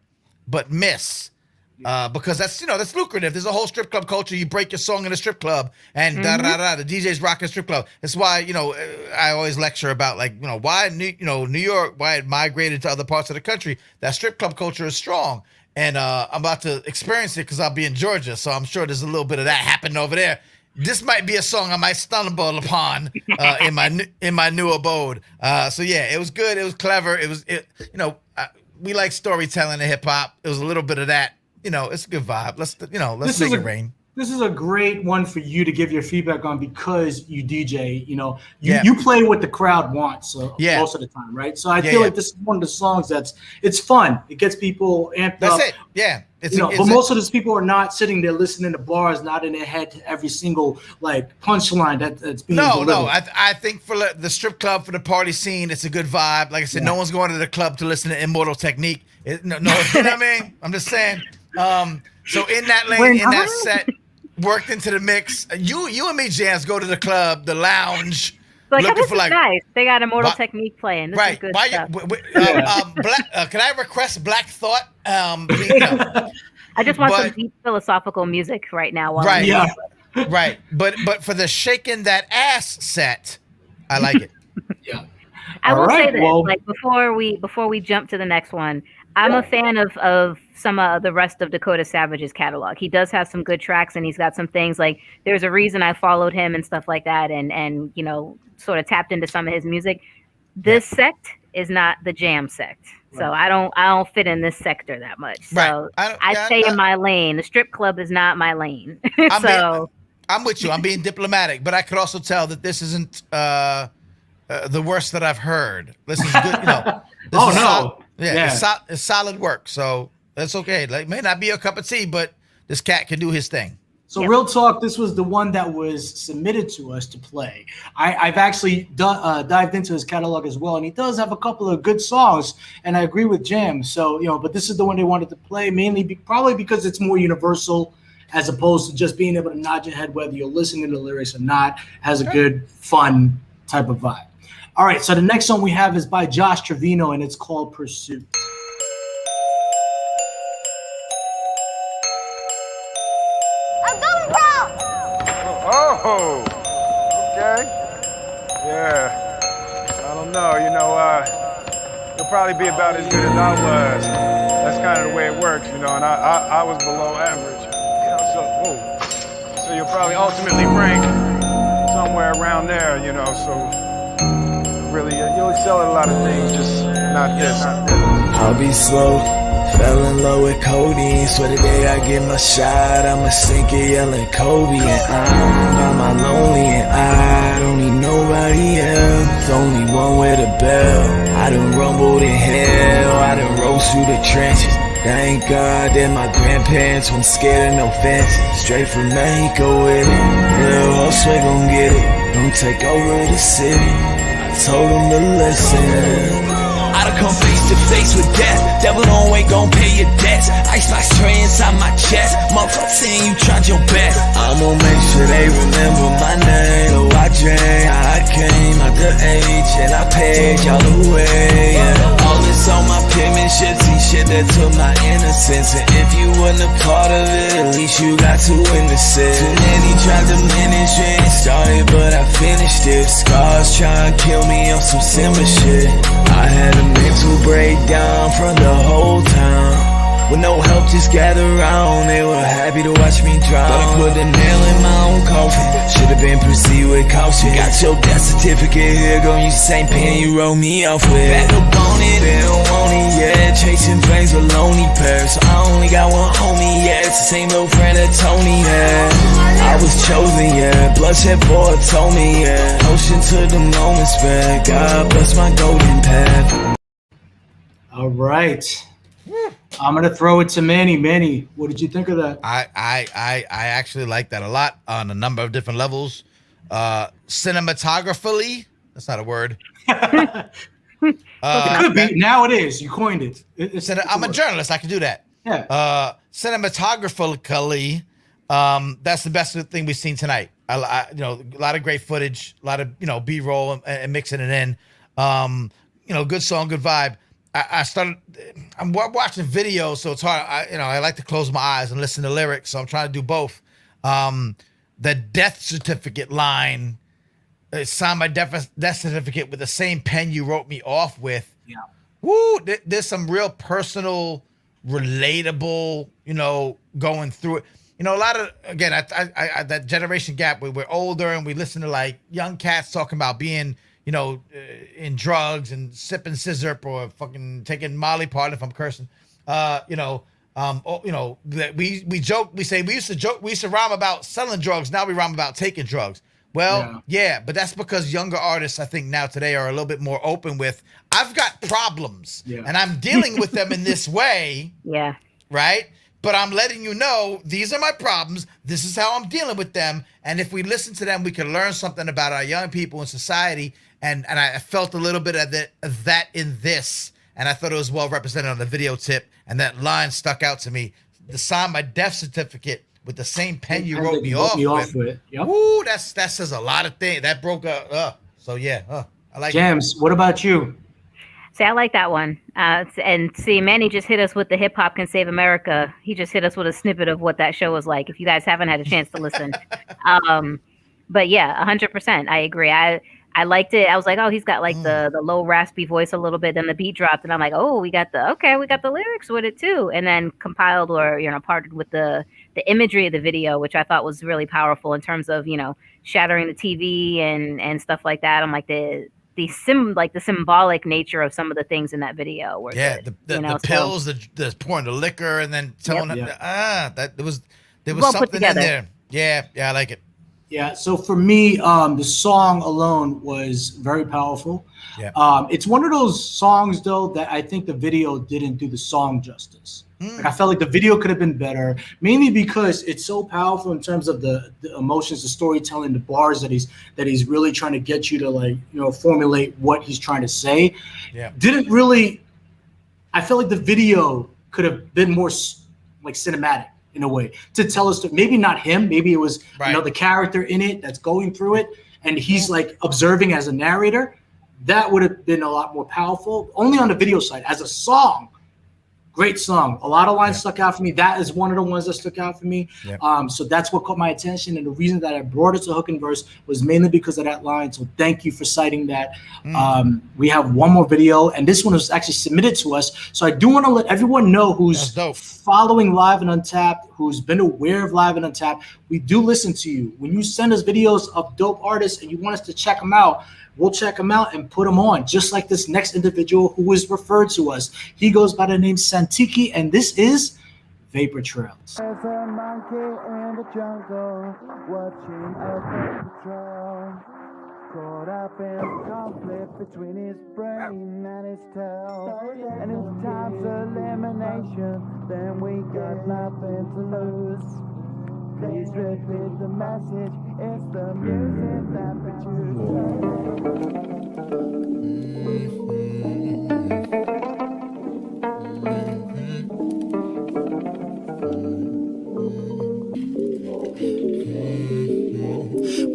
but miss. Because that's, you know, that's lucrative. There's a whole strip club culture. You break your song in a strip club and the DJs rock a strip club. That's why, you know, I always lecture about, like, you know, why New York, why it migrated to other parts of the country. That strip club culture is strong. And I'm about to experience it because I'll be in Georgia, so I'm sure there's a little bit of that happening over there. This might be a song I might stumble upon in my new abode. So yeah, it was good. It was clever. We like storytelling in hip hop. It was a little bit of that. You know, it's a good vibe. Let's make it rain. This is a great one for you to give your feedback on because you DJ. You know, you play what the crowd wants most of the time, right? So I feel like this is one of the songs it's fun. It gets people amped up. That's it. Yeah. But most of those people are not sitting there listening to bars, not in their head to every single like punchline that's being delivered. No. I think for the strip club, for the party scene, it's a good vibe. Like I said, no one's going to the club to listen to Immortal Technique. You know what I mean? I'm just saying. So in that lane, in that set. Worked into the mix. You and me, Jams, go to the club, the lounge. Like, this is nice. They got Immortal Technique playing. This is good stuff. Can I request Black Thought? I just want some deep philosophical music right now. Right. But for the shaking that ass set, I like it. Yeah. I will say this, like before we jump to the next one, I'm a fan of some of the rest of Dakota Savage's catalog. He does have some good tracks, and he's got some things like there's a reason I followed him and stuff like that, and you know, sort of tapped into some of his music. This sect is not the jam sect, so I don't fit in this sector that much. So I stay in my lane. The strip club is not my lane. I'm with you. I'm being diplomatic, but I could also tell that this isn't the worst that I've heard. This is good. You know. It's solid work, so that's okay. Like, may not be a cup of tea, but this cat can do his thing. So real talk, this was the one that was submitted to us to play. I've actually dived into his catalog as well, and he does have a couple of good songs, and I agree with Jam. So, you know, but this is the one they wanted to play, mainly probably because it's more universal as opposed to just being able to nod your head whether you're listening to the lyrics or not. Has a good, fun type of vibe. All right, so the next song we have is by Josh Trevino, and it's called Pursuit. I'm going, bro! Oh, okay. Yeah, I don't know, you know, you'll probably be about as good as I was. That's kind of the way it works, you know, and I was below average. You know, so you'll probably ultimately rank somewhere around there, you know, so... Really, you'll excel at a lot of things, just not this. I'll be slow, fell in love with codeine. Swear the day I get my shot, I'ma sink it yelling Kobe. And I'm by my lonely, and I don't need nobody else. Only one with a bell. I done rumbled in hell, I done rose through the trenches. Thank God that my grandparents weren't scared of no fences. Straight from Mexico with it, little hustle gon' get it. Don't take over the city. Told him to listen. I done come face to face with death. Devil don't wait, gon' pay your debts. Icebox tray inside my chest. Motherfucker saying you tried your best. I'ma make sure they remember my name. So I drank, I came out the age, and I paid y'all away. Yeah. All this on my penmanship, see shit that took my innocence. And if you wasn't a part of it, at least you got to witness it. Too many tried to diminish it, started but I finished it. Scars trying to kill me on some simple shit. I had a mental breakdown from the whole town. With no help, just gather round. They were happy to watch me drown. But I put a nail in my own coffin. Should've been proceed with caution. Got your death certificate here, gon' use the same pen you wrote me off with. Back up on it, they don't want it yet. Chasing flames with lonely pairs. So I only got one homie, yeah. It's the same little friend that Tony had. I was chosen, yeah. Bloodshed boy told me, yeah. Ocean to the moment. respect. God bless my golden path. All right. I'm gonna throw it to Manny. Manny, what did you think of that? I actually like that a lot on a number of different levels. Cinematographically, that's not a word. It could be. Now it is. You coined it. I'm a journalist. I can do that. Yeah. Cinematographically, that's the best thing we've seen tonight. A lot of great footage, a lot of B-roll and mixing it in. Good song, good vibe. I'm watching video, so it's hard. I like to close my eyes and listen to lyrics, so I'm trying to do both. The death certificate line, signed my death certificate with the same pen you wrote me off with. Yeah. Woo! There's some real personal, relatable, going through it. A lot of, again, I that generation gap where we're older and we listen to like young cats talking about being, in drugs and sipping scissor or fucking taking Molly, pardon if I'm cursing. That we joke, we say we used to rhyme about selling drugs. Now we rhyme about taking drugs. Well, yeah, but that's because younger artists, I think now today are a little bit more open with, I've got problems and I'm dealing with them in this way. Yeah. Right. But I'm letting you know, these are my problems. This is how I'm dealing with them. And if we listen to them, we can learn something about our young people in society. And I felt a little bit of that in this. And I thought it was well represented on the video tip. And that line stuck out to me. To sign my death certificate with the same pen you wrote me off with. Yep. Ooh, that says a lot of things. That broke up. So yeah, I like Jams, what about you? See, I like that one. And see, Manny just hit us with the Hip Hop Can Save America. He just hit us with a snippet of what that show was like. If you guys haven't had a chance to listen, but yeah, 100%, I agree. I liked it. I was like, oh, he's got like the low raspy voice a little bit. Then the beat dropped, and I'm like, oh, we got the lyrics with it too. And then compiled or partnered with the imagery of the video, which I thought was really powerful in terms of shattering the TV and stuff like that. I'm like the symbolic nature of some of the things in that video were good, the pills, the pouring the liquor, and then telling them that there was well something in there. Yeah, I like it. Yeah, so for me, the song alone was very powerful. Yeah. It's one of those songs though that I think the video didn't do the song justice. Like, I felt like the video could have been better, mainly because it's so powerful in terms of the emotions, the storytelling, the bars that he's really trying to get you to formulate what he's trying to say. Yeah. Didn't really. I felt like the video could have been more like cinematic in a way to tell us that maybe not him, maybe it was the character in it that's going through it, and he's like observing as a narrator. That would have been a lot more powerful. Only on the video side, as a song. Great song. A lot of lines stuck out for me. That is one of the ones that stuck out for me. Yeah. So that's what caught my attention. And the reason that I brought it to Hook and Verse was mainly because of that line. So thank you for citing that. We have one more video, and this one was actually submitted to us. So I do want to let everyone know who's following Live and Untapped, who's been aware of Live and Untapped. We do listen to you. When you send us videos of dope artists and you want us to check them out, we'll check them out and put them on, just like this next individual who was referred to us. He goes by the name Santiki, and this is Vapor Trails. There's a monkey in the jungle, watching a patrol. Caught up in conflict between his brain and his tail. And if time's elimination, then we got nothing to lose. Please repeat the message, it's the music that we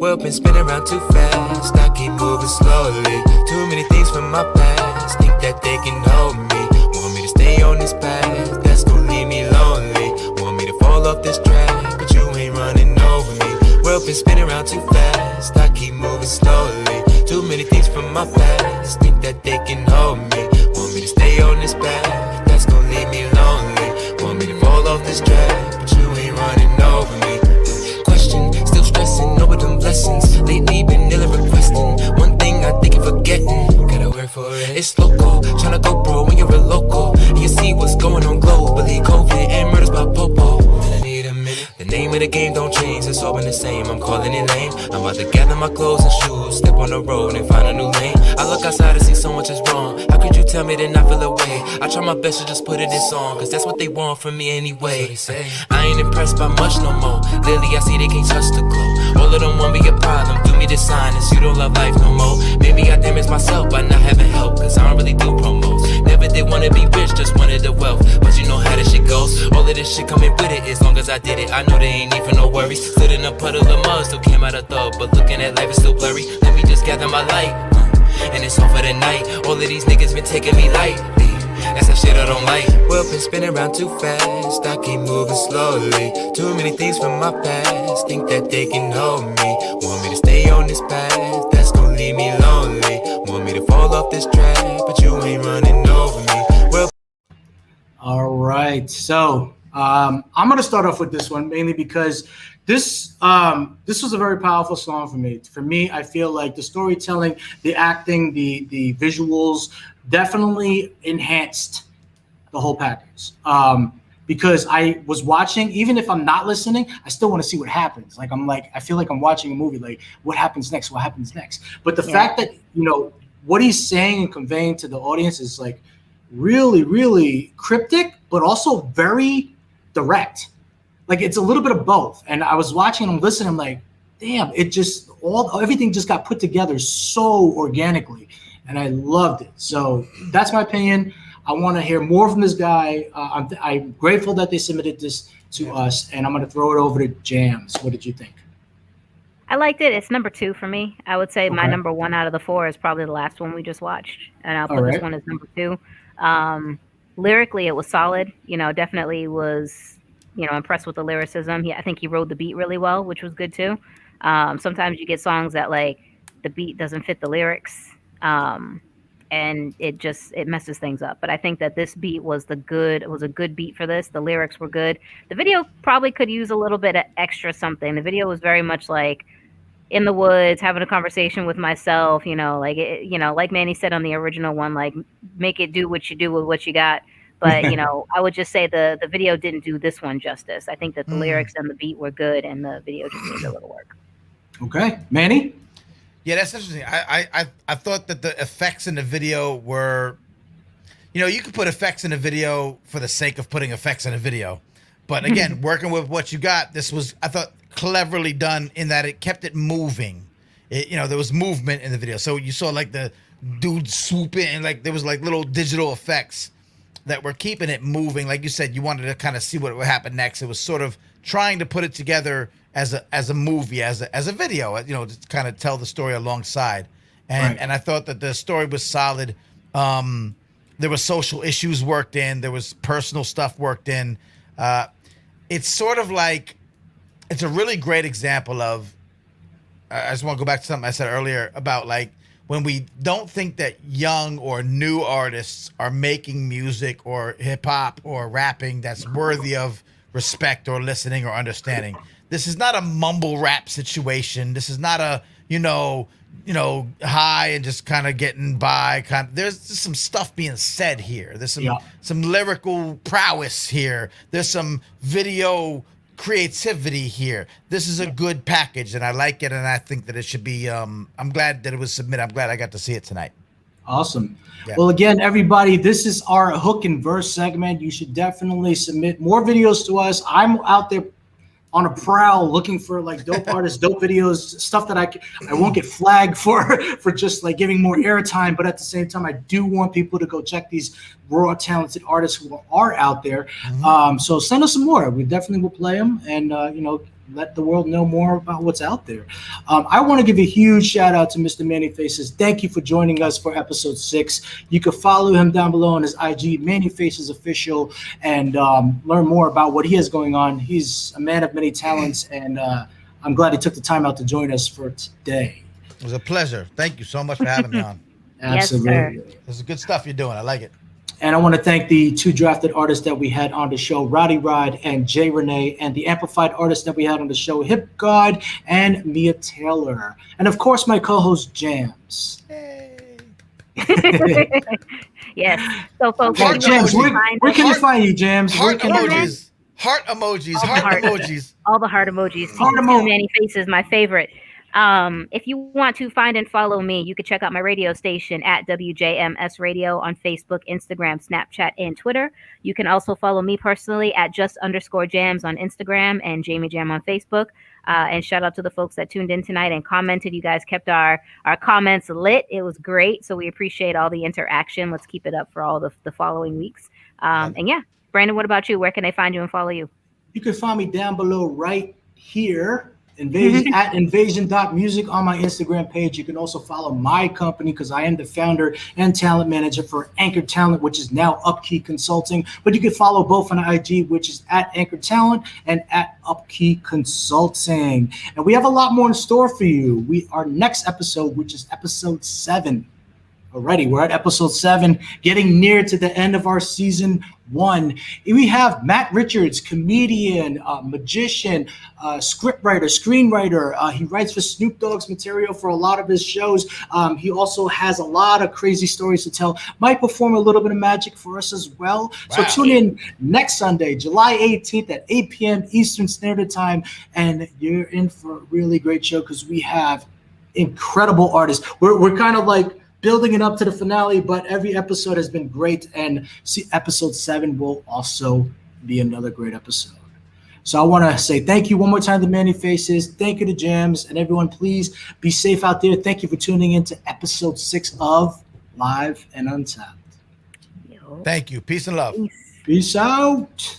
World been spinning around too fast, I keep moving slowly. Too many things from my past, think that they can hold me. Want me to stay on this path, that's gonna leave me lonely. Want me to fall off this track, running over me. World been spinning around too fast, I keep moving slowly. Too many things from my past, think that they can hold me. Want me to stay on this path, that's gonna leave me lonely. Want me to fall off this track, but you ain't running over me. Question, still stressing over them blessings. Lately been ill and requesting. One thing I think you're forgetting, gotta work for it. It's local, tryna go pro when you're a local. And you see what's going on globally, COVID and murders by popo. And I need a minute. The name of the game don't change, it's all been the same. I'm calling it lame. I'm about to gather my clothes and shoes, step on the road and find a new lane. I look outside and see so much is wrong. How could you tell me to not feel away? I try my best to just put it in song, cause that's what they want from me anyway. I ain't impressed by much no more. Lately I see they can't touch the glow. All of them want me a problem, do me this sign as you don't love life no more. Maybe I damaged myself by not having help, cause I don't really do promos. Never did wanna be rich, just wanted the wealth. But you know how this shit goes. All of this shit coming with it, as long as I did it. I know there ain't even no worries. Stood in a puddle of mud, still came out of thug. But looking at life is still blurry. Let me just gather my light, and it's on for the night. All of these niggas been taking me lightly. That's that shit I don't like. World been spinning around too fast, I keep moving slowly. Too many things from my past, think that they can hold me. Want me to stay on this path, that's gonna leave me lonely. Want me to fall off this track, but you ain't running over me. Well, all right, so I'm gonna start off with this one mainly because this was a very powerful song for me. For me, I feel like the storytelling, the acting, the visuals definitely enhanced the whole package. Because I was watching, even if I'm not listening, I still want to see what happens. Like I feel like I'm watching a movie. Like, what happens next? What happens next? But the fact that what he's saying and conveying to the audience is like really, really cryptic, but also very direct. Like it's a little bit of both. And I was watching and I'm listening. I'm like, damn! It just everything just got put together so organically. And I loved it. So that's my opinion. I want to hear more from this guy. I'm grateful that they submitted this to us, and I'm going to throw it over to Jams. What did you think? I liked it. It's number 2 for me. I would say my number 1 out of the 4 is probably the last one we just watched, and I'll put this one as number 2. Lyrically, it was solid. Definitely was, impressed with the lyricism. I think he rode the beat really well, which was good too. Sometimes you get songs that like the beat doesn't fit the lyrics. And it messes things up. But I think that this beat was a good beat for this. The lyrics were good. The video probably could use a little bit of extra something. The video was very much like in the woods, having a conversation with myself, like Manny said on the original one, like make it do what you do with what you got. But, I would just say the video didn't do this one justice. I think that the lyrics and the beat were good and the video just needed a little work. Okay. Manny? Yeah, that's interesting. I thought that the effects in the video were, you could put effects in a video for the sake of putting effects in a video. But again, working with what you got, this was, I thought, cleverly done in that it kept it moving. There was movement in the video. So you saw like the dude swoop in, like there was like little digital effects that were keeping it moving. Like you said, you wanted to kind of see what would happen next. It was sort of trying to put it together as a movie, as a video, to kind of tell the story alongside. And I thought that the story was solid. There were social issues worked in. There was personal stuff worked in. It's sort of like, it's a really great example of, I just want to go back to something I said earlier about like, when we don't think that young or new artists are making music or hip hop or rapping that's worthy of respect or listening or understanding. This is not a mumble rap situation. This is not a, high and just kind of getting by. There's just some stuff being said here. There's some lyrical prowess here. There's some video creativity here. This is a good package, and I like it, and I think that it should be. I'm glad that it was submitted. I'm glad I got to see it tonight. Awesome. Yeah. Well, again, everybody, this is our Hook and Verse segment. You should definitely submit more videos to us. I'm out there on a prowl looking for like dope artists, dope videos, stuff that I won't get flagged for just like giving more airtime. But at the same time, I do want people to go check these raw, talented artists who are out there. So send us some more. We definitely will play them and, let the world know more about what's out there. I want to give a huge shout out to Mr. Manny Faces. Thank you for joining us for episode 6. You can follow him down below on his IG, Manny Faces Official, and learn more about what he has going on. He's a man of many talents, and I'm glad he took the time out to join us for today. It was a pleasure. Thank you so much for having me on. Absolutely. Yes, this is good stuff you're doing. I like it. And I want to thank the 2 drafted artists that we had on the show, RoddyxRodd and Renee, and the amplified artists that we had on the show, HipxGawd and Mia Taylor. And of course, my co-host, Jams. Hey. Yes. So folks, Jams, where can you find you, Jams? Heart emojis. Heart emojis. All the Heart emojis. All the heart emojis. Heart Season 2 emoji. Manny Faces, my favorite. If you want to find and follow me, you can check out my radio station at WJMS Radio on Facebook, Instagram, Snapchat, and Twitter. You can also follow me personally at _jams on Instagram and Jamie Jam on Facebook. And shout out to the folks that tuned in tonight and commented. You guys kept our comments lit. It was great. So we appreciate all the interaction. Let's keep it up for all the following weeks. And yeah, Brandon, what about you? Where can they find you and follow you? You can find me down below right here. Invasion at invasion.music on my Instagram page. You can also follow my company because I am the founder and talent manager for Anchor Talent, which is now Upkey Consulting. But you can follow both on IG, which is at Anchor Talent and at Upkey Consulting. And we have a lot more in store for you. Our next episode, which is episode 7. Already, we're at episode 7, getting near to the end of our season 1. We have Matt Richards, comedian, magician, scriptwriter, screenwriter. He writes for Snoop Dogg's material for a lot of his shows. He also has a lot of crazy stories to tell. Might perform a little bit of magic for us as well. So tune in next Sunday, July 18th at 8 p.m. Eastern Standard Time. And you're in for a really great show because we have incredible artists. We're kind of like building it up to the finale, but every episode has been great, and episode 7 will also be another great episode. So I want to say thank you one more time to Manny Faces. Thank you to Jams, and everyone, please be safe out there. Thank you for tuning in to episode 6 of Live and Untapped. Thank you. Peace and love. Peace out.